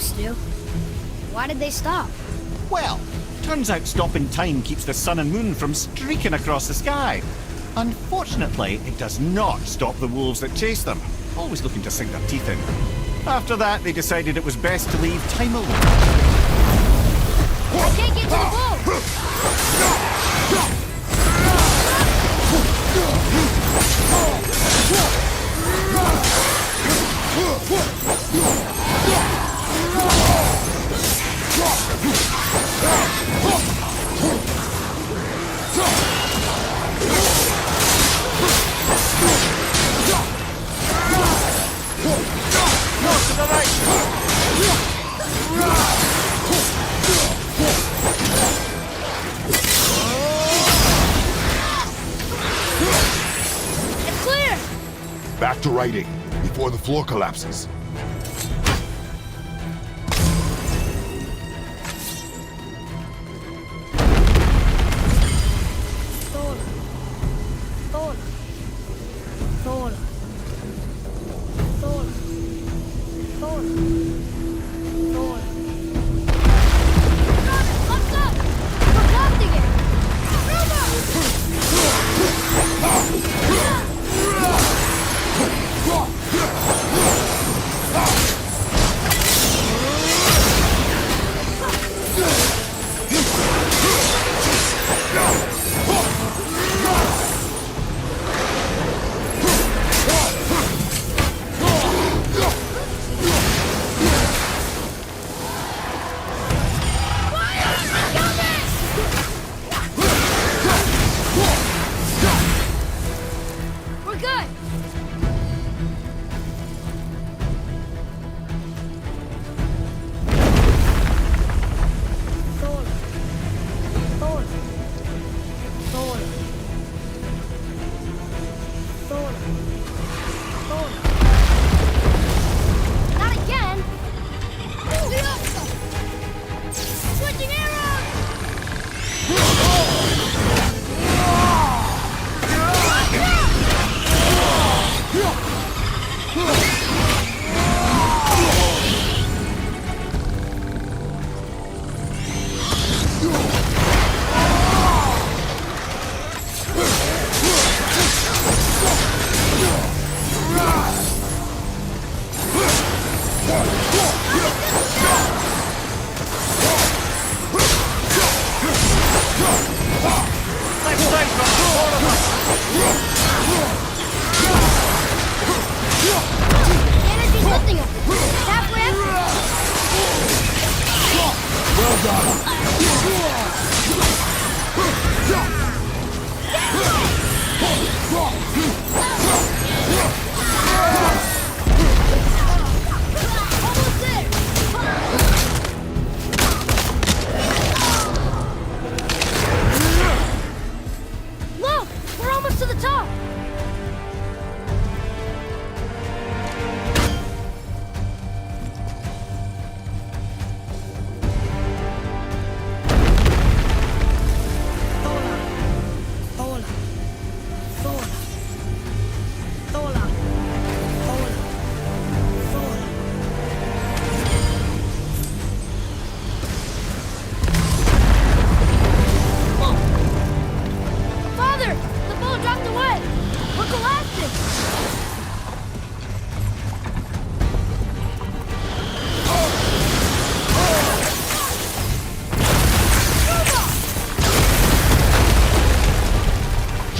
used to. Why did they stop? Well, turns out stopping time keeps the sun and moon from streaking across the sky. Unfortunately, it does not stop the wolves that chase them, always looking to sink their teeth in. After that, they decided it was best to leave time alone. I can't get to the boat! It's clear! Back to writing, before the floor collapses.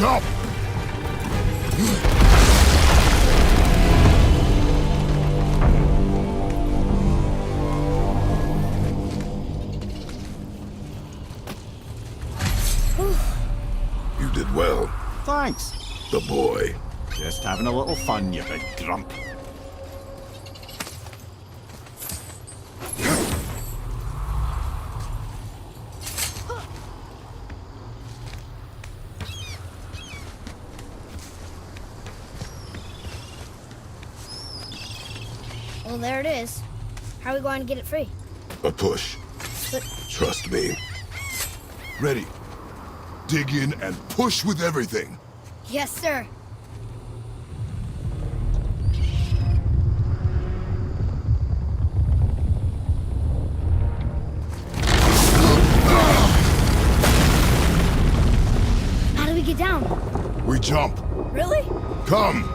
Jump! You did well. Thanks. The boy. Just having a little fun, you big grump. Well, there it is. How are we going to get it free? A push. But Trust me. Ready. Dig in and push with everything. yes, sir. jump. Really? Come!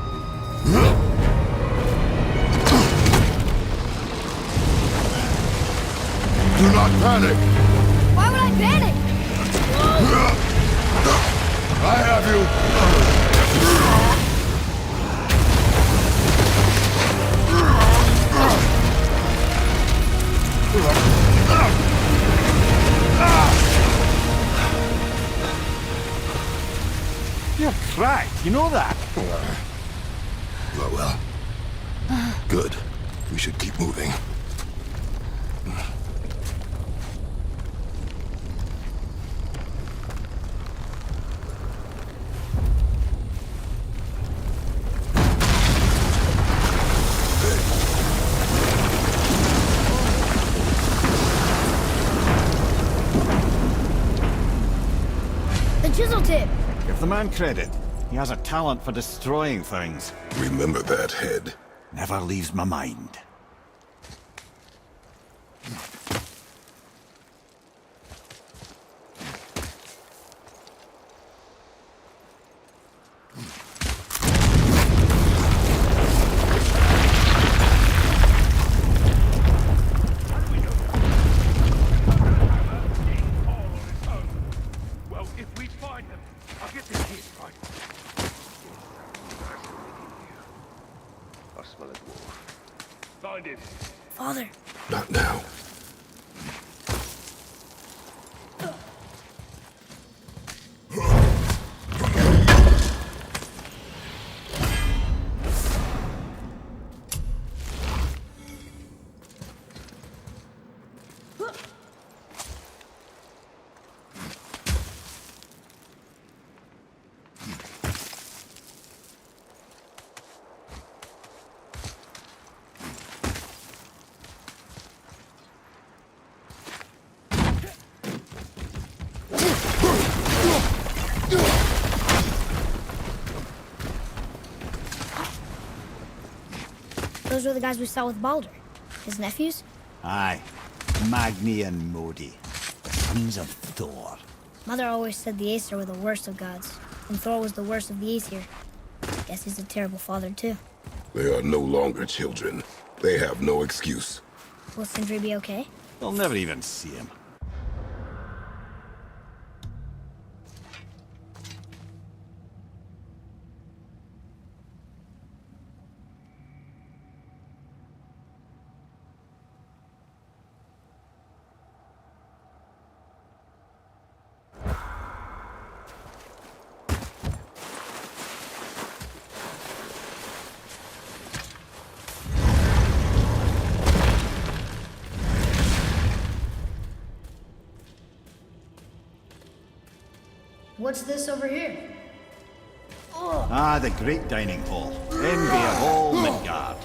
Do not panic! Why would I panic? I have you! You're cracked, you know that? Well. Good. We should keep moving. The chisel tip. Give the man credit. He has a talent for destroying things. Remember that, Head. Never leaves my mind. Well, if we find them, I'll get this hit right. I smell a dwarf. Find him. Father. Not now. Those were the guys we saw with Baldur. His nephews? Aye. Magni and Modi. The sons of Thor. Mother always said the Aesir were the worst of gods, and Thor was the worst of the Aesir. Guess he's a terrible father, too. They are no longer children. They have no excuse. Will Sindri be okay? They'll never even see him. What's this over here? Ah, the great dining hall. Envy of all Midgard.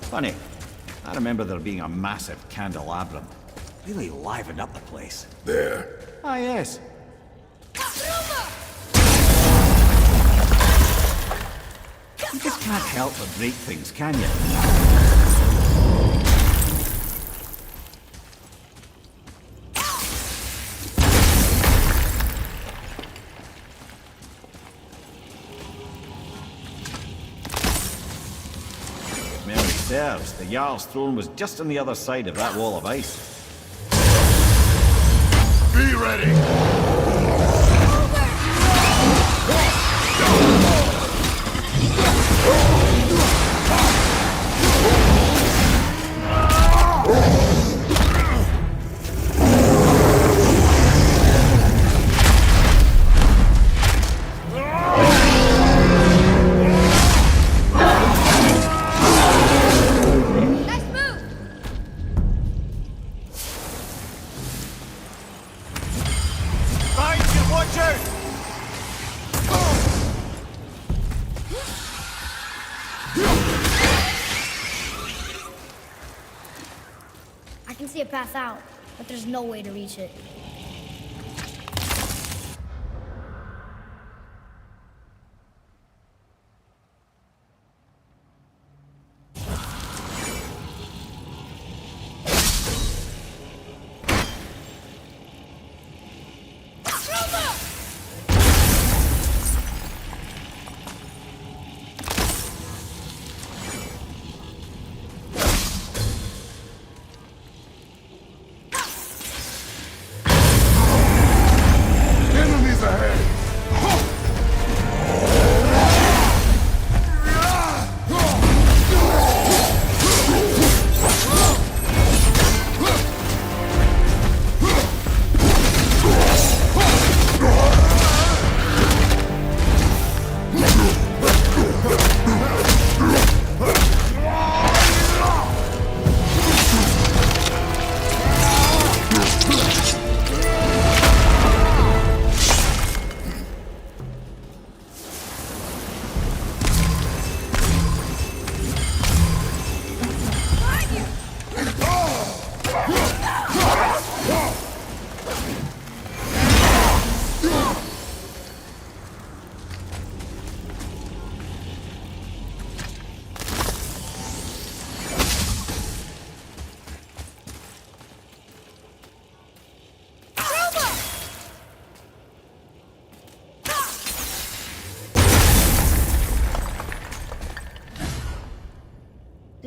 Funny, I remember there being a massive candelabrum. Really livened up the place. There. Ah, yes. You just can't help but break things, can you? If memory serves, the Jarl's throne was just on the other side of that wall of ice. Be ready! Nice move! Right, watch out! I can see a path out, but there's no way to reach it.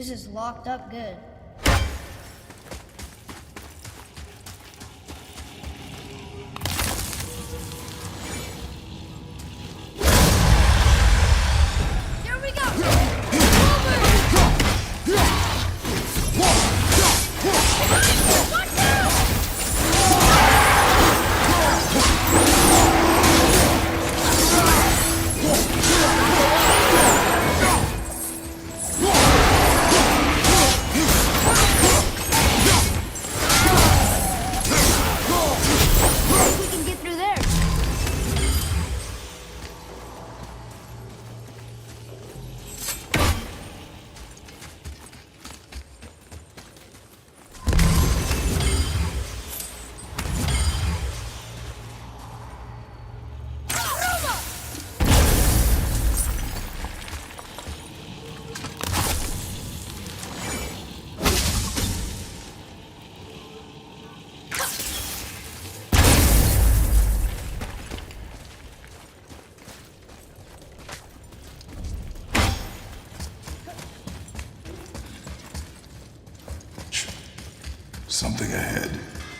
This is locked up good. Here we go! Something ahead.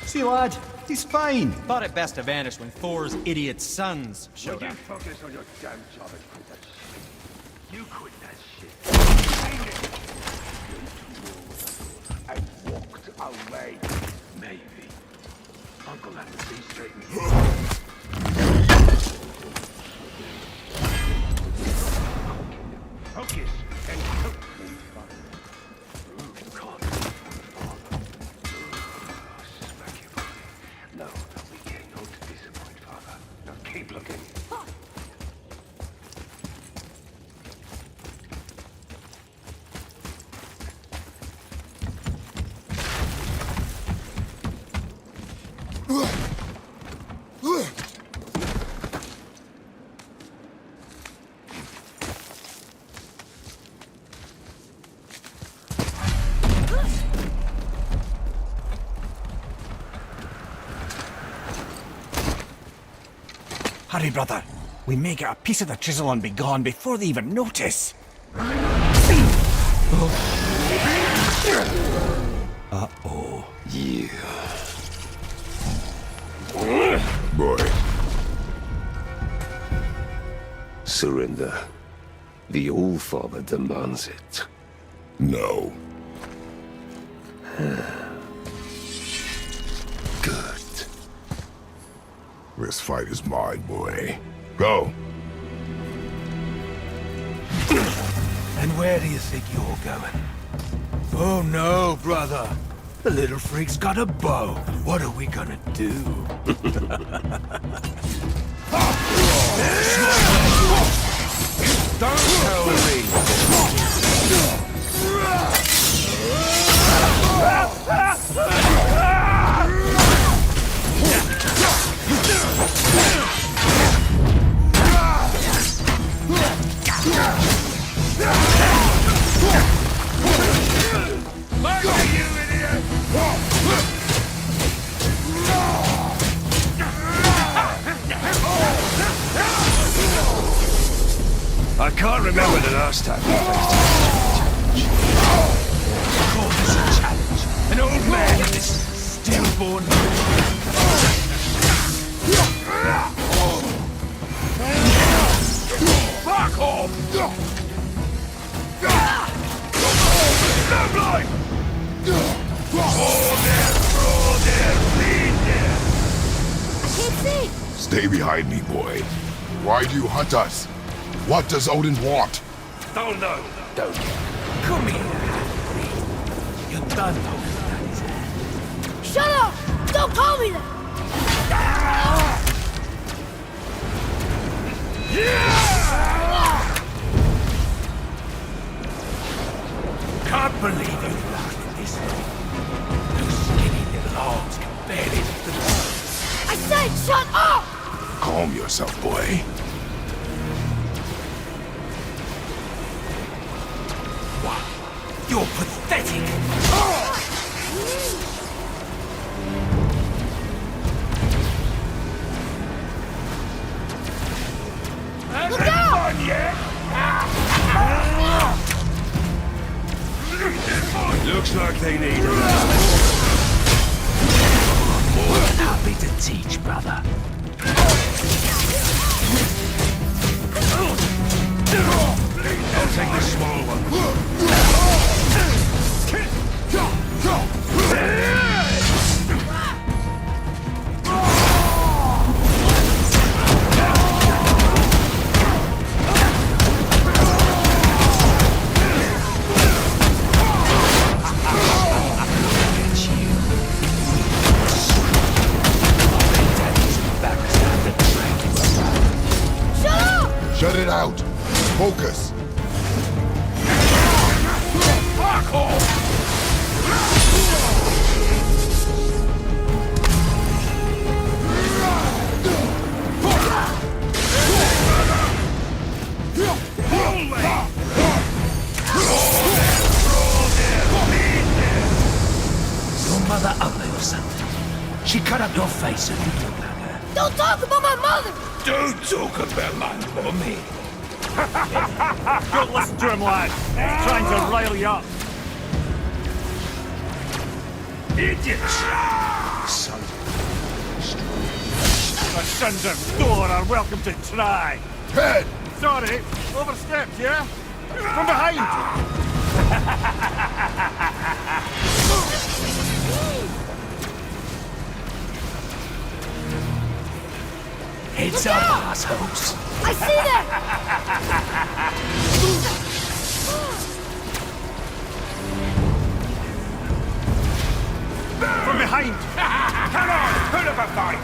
See, lad, he's fine. Thought it best to vanish when Thor's idiot sons Would showed you up. focus on your damn job and quit that shit? You quit that shit. I walked away. Maybe. Uncle had to see straight in Hocus and cook me, father. Smack you, boy. No, we can't go to disappoint, father. Now keep looking. Hurry, brother. We may get a piece of the chisel and be gone before they even notice. Uh-oh. Yeah. Boy. Surrender. The All-Father demands it. No. Good. This fight is mine, boy. Go. And where do you think you're going? Oh no, brother. The little freak's got a bow. What are we gonna do? Don't tell me. I can't remember the last time we faced a challenge. Call this a challenge. An old man and this stillborn. Fuck off! Snowblind! Bleed there! I can't see! Stay behind me, boy. Why do you hunt us? What does Odin want? Don't know. Don't. Come here. You done know that is. Shut up! Don't call me that! Can't believe you lasted this long. Those skinny little arms can barely lift the door. I said shut up! Calm yourself, boy. Wow, you're pathetic. Look out! Done yet? made of that. More than happy to teach, brother. I'll take the small one. Shut it out! Focus! Fuck off! Your mother ugly or something? She cut up your face and you look like her. Don't talk about my mother! Don't talk about my mommy. Don't listen to him, lad. He's trying to rile you up. Idiots! Son. The sons of Thor are welcome to try. Head! Sorry, overstepped, yeah? From behind! Heads up, assholes. I see that! From behind! Come on, put up a fight!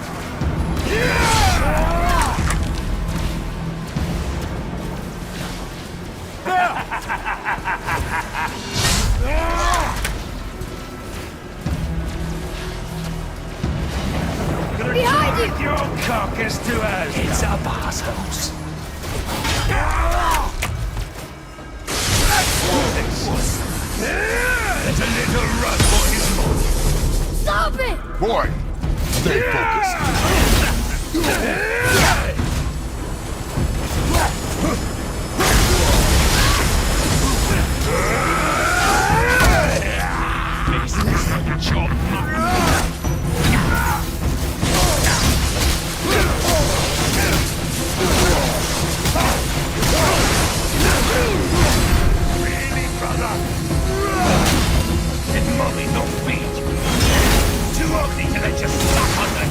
Behind you! Your carcass to us! Heads up, assholes. There's a little run for his money. Stop it! Boy! Stay focused. Chop. Really, brother? Did mommy not beat? Too ugly to let you slap on them.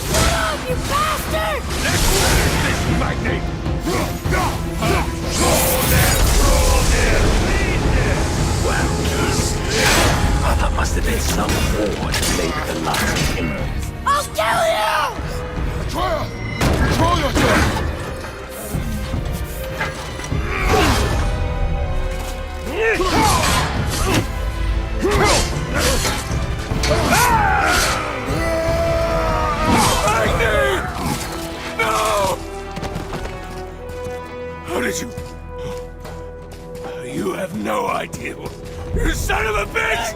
Shut up, you bastard! Let's learn this magnate. Well, that must have been some horde that made the last timber. I'll kill you! Atreya! Control yourself! No! How did you... You have no idea. You son of a bitch!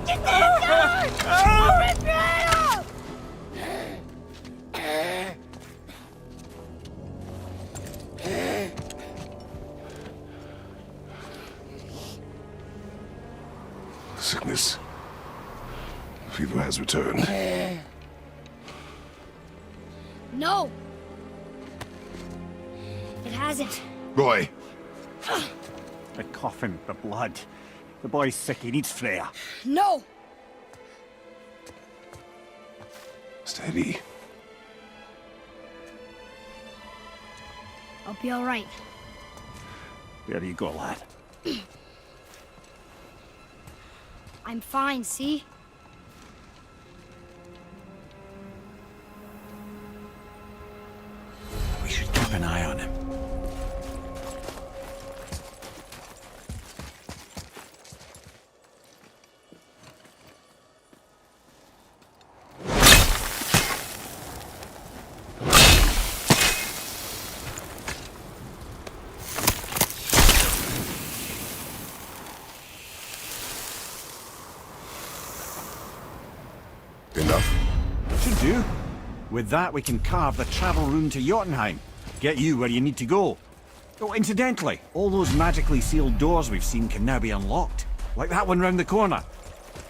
Get the gun! I'll rip your head off! Sickness. Fever has returned. No! It hasn't. Roy! The coffin, the blood. The boy's sick, he needs Freya. No! Steady. I'll be alright. There you go, lad. I'm fine, see? We should keep an eye on him. Enough. Should do. With that, we can carve the travel rune to Jotunheim. Get you where you need to go. Oh, incidentally, all those magically sealed doors we've seen can now be unlocked. Like that one round the corner.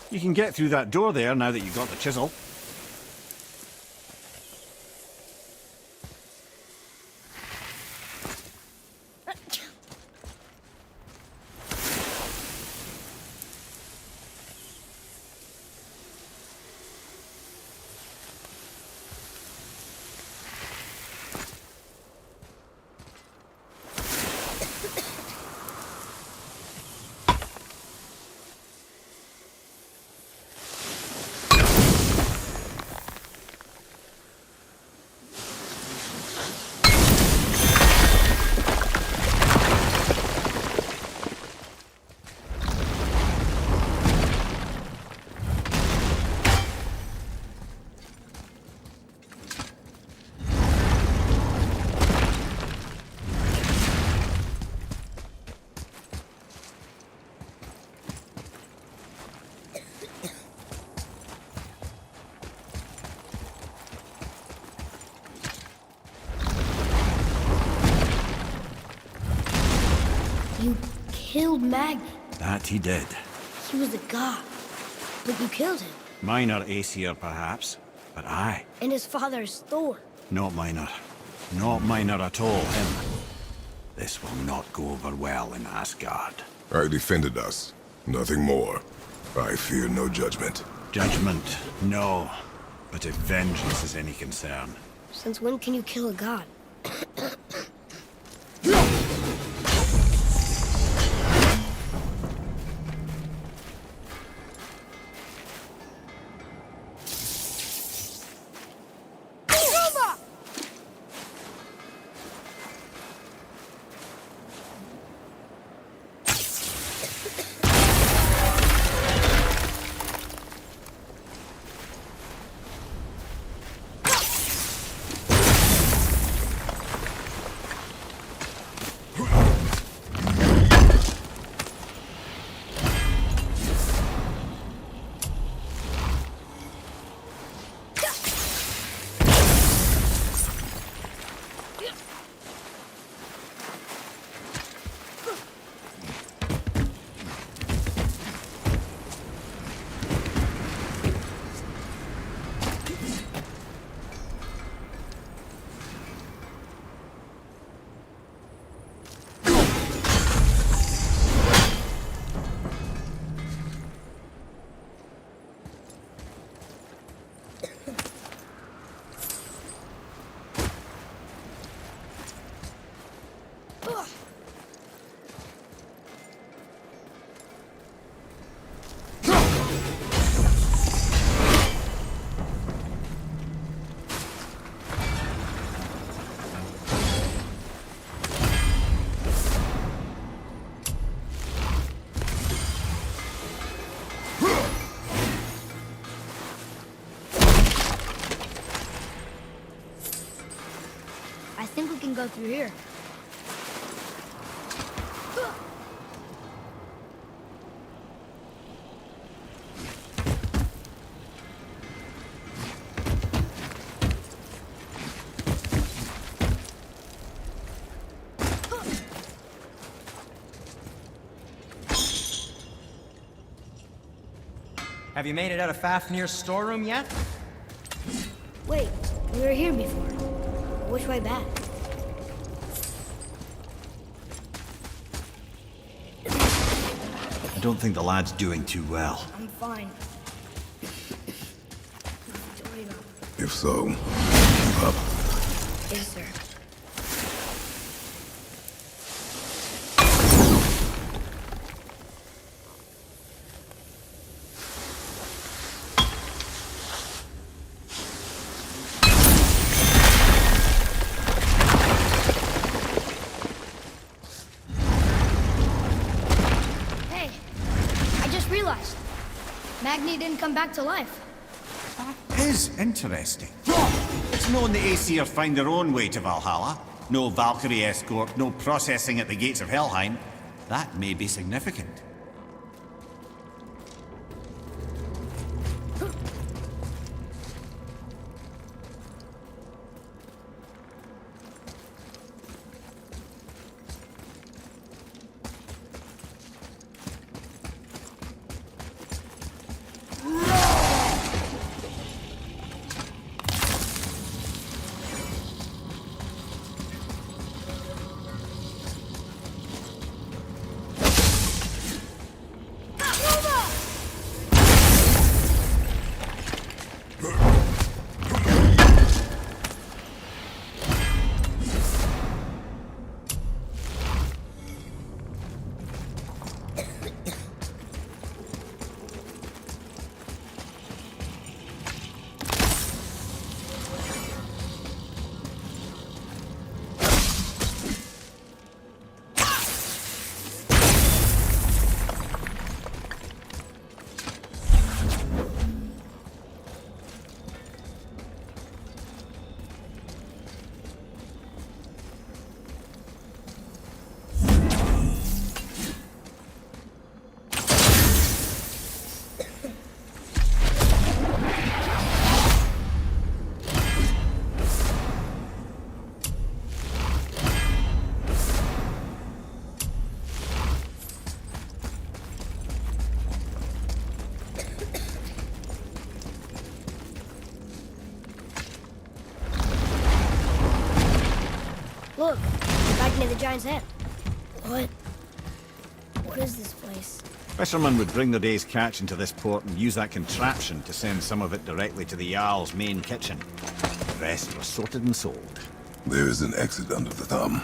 You can get through that door there now that you've got the chisel. You killed Magni. That he did. He was a god. But you killed him. Minor Aesir, perhaps, but aye. And his father's Thor. Not minor. Not minor at all, him. This will not go over well in Asgard. I defended us. Nothing more. I fear no judgment. Judgment, no. But if vengeance is any concern. Since when can you kill a god? I think we can go through here. Have you made it out of Fafnir's storeroom yet? Wait, we were here before. Which way back? I don't think the lad's doing too well. I'm fine. Don't worry about it. If so, keep up. Yes, sir. Magni didn't come back to life. That is interesting. It's known the Aesir find their own way to Valhalla. No Valkyrie escort, no processing at the gates of Helheim. That may be significant. Apane, the Giant's End. What? What is this place? Fishermen would bring their day's catch into this port and use that contraption to send some of it directly to the Jarl's main kitchen. The rest was sorted and sold. There is an exit under the thumb.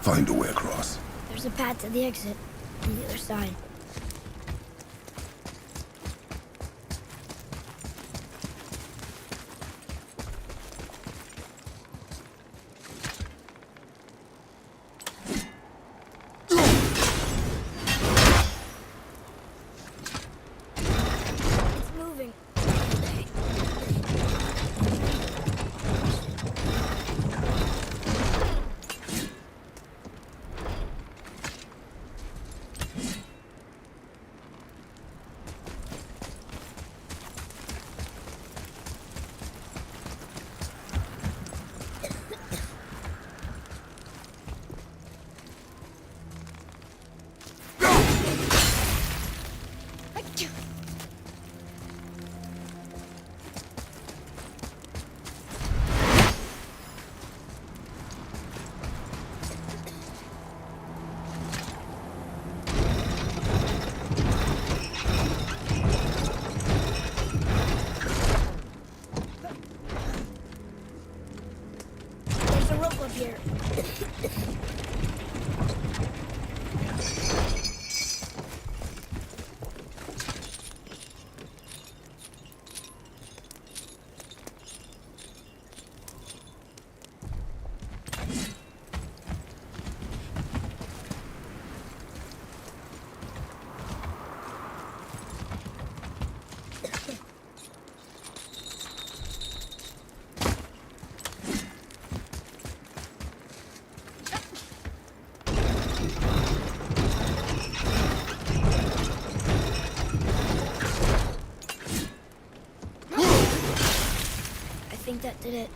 Find a way across. There's a path to the exit on the other side. It's moving. There's a rope up here. I think that did it.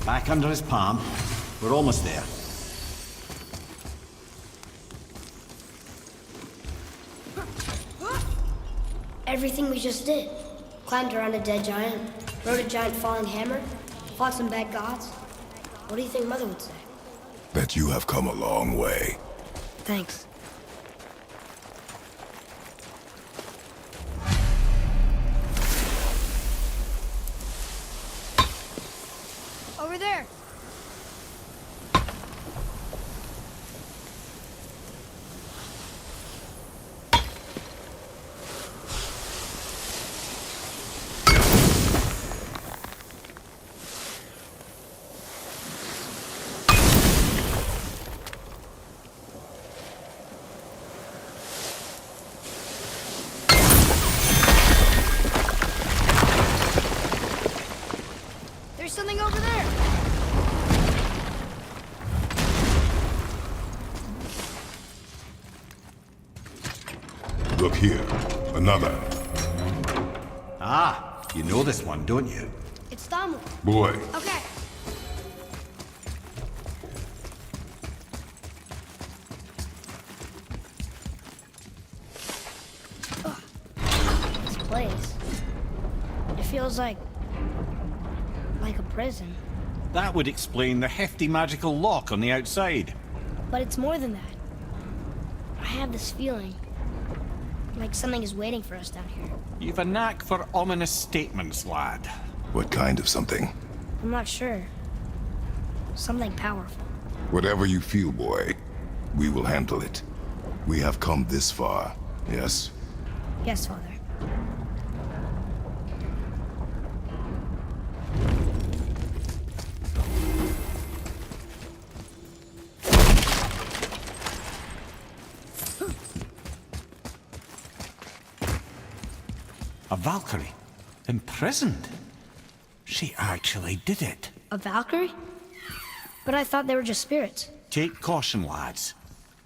Back under his palm. We're almost there. Everything we just did. Climbed around a dead giant, rode a giant falling hammer, fought some bad gods. What do you think Mother would say? That you have come a long way. Thanks. Over there. There's something over there. Look here. Another. Ah, you know this one, don't you? It's Thamu. Boy, Okay. Ugh. This place. It feels like a prison. That would explain the hefty magical lock on the outside. But it's more than that. I have this feeling like something is waiting for us down here. You've a knack for ominous statements, lad. what kind of something? I'm not sure. Something powerful. Whatever you feel, boy. We will handle it. We have come this far, yes? Yes, Father. A Valkyrie? Imprisoned? She actually did it. A Valkyrie? But I thought they were just spirits. Take caution, lads.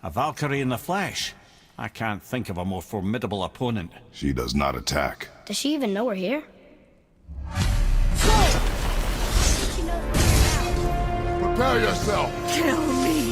A Valkyrie in the flesh. I can't think of a more formidable opponent. She does not attack. Does she even know we're here? Prepare yourself! Kill me!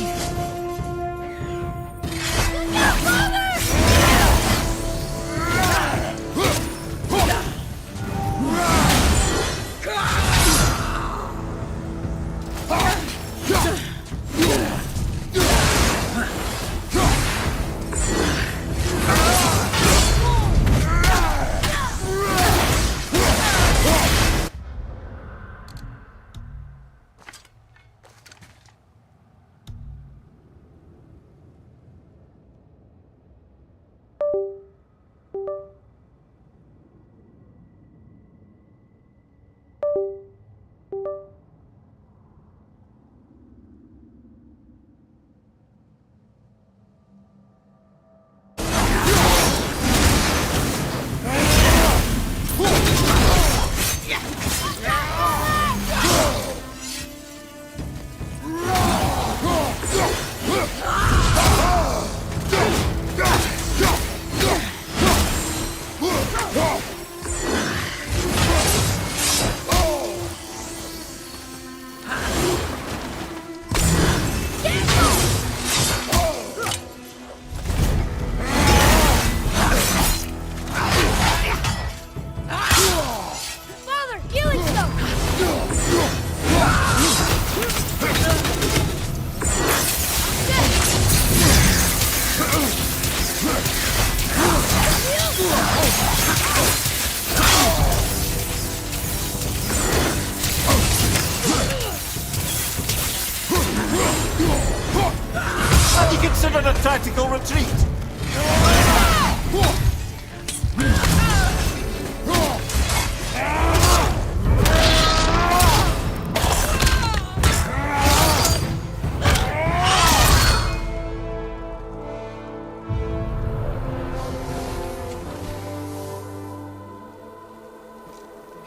Have you considered a tactical retreat?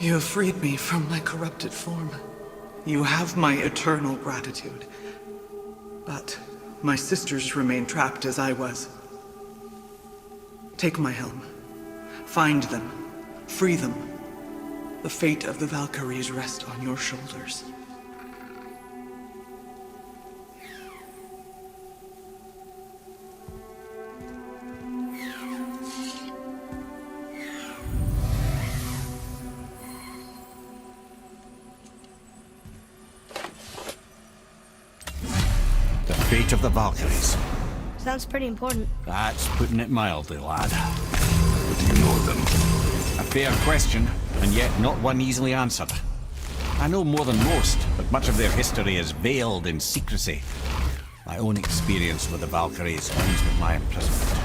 You have freed me from my corrupted form. You have my eternal gratitude. But my sisters remain trapped as I was. Take my helm. Find them. Free them. The fate of the Valkyries rests on your shoulders. The fate of the Valkyries. Sounds pretty important. That's putting it mildly, lad. What do you know of them? A fair question, and yet not one easily answered. I know more than most, but much of their history is veiled in secrecy. My own experience with the Valkyries ends with my imprisonment.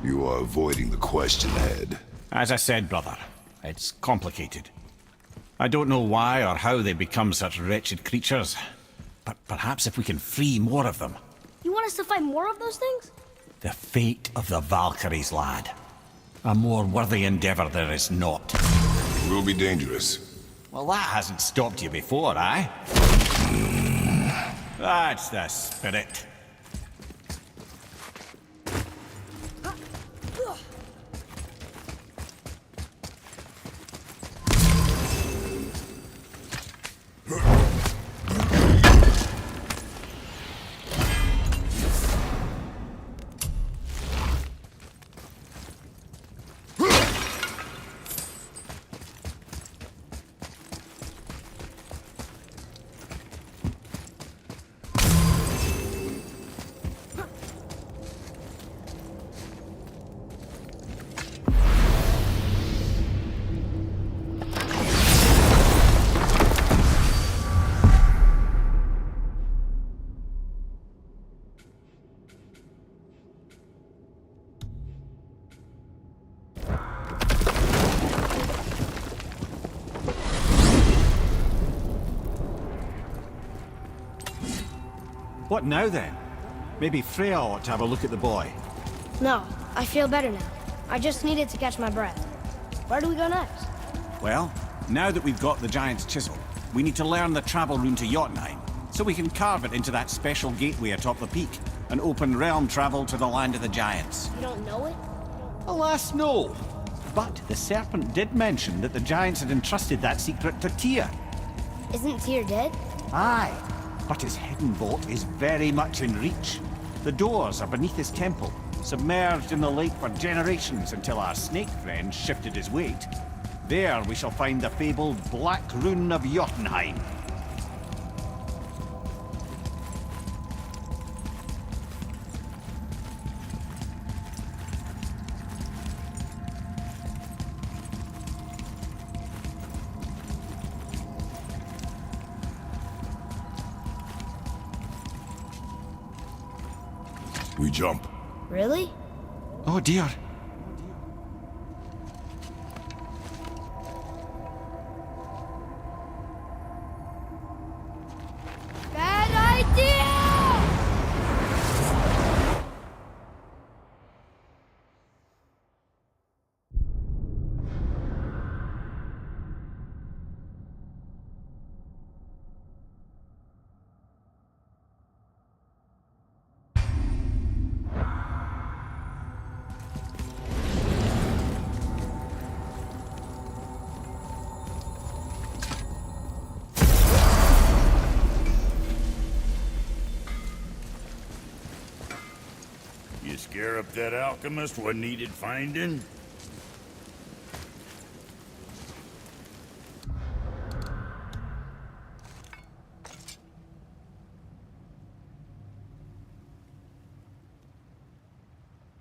You are avoiding the question, Ed. As I said, brother, it's complicated. I don't know why or how they become such wretched creatures, but perhaps if we can free more of them. You want us to fight more of those things? The fate of the Valkyries, lad. A more worthy endeavor there is not. It will be dangerous. Well, that hasn't stopped you before, eh? That's the spirit. What now then? Maybe Freya ought to have a look at the boy. No, I feel better now. I just needed to catch my breath. Where do we go next? Well, now that we've got the Giant's chisel, we need to learn the travel rune to Jotunheim, so we can carve it into that special gateway atop the peak, and open realm travel to the land of the Giants. You don't know it? Alas, no. But the Serpent did mention that the Giants had entrusted that secret to Tyr. Isn't Tyr dead? Aye, but his hidden vault is very much in reach. The doors are beneath his temple, submerged in the lake for generations until our snake friend shifted his weight. There we shall find the fabled Black Rune of Jotunheim. We jump. Really? Oh dear. Bad idea! You scare up that alchemist what needed finding?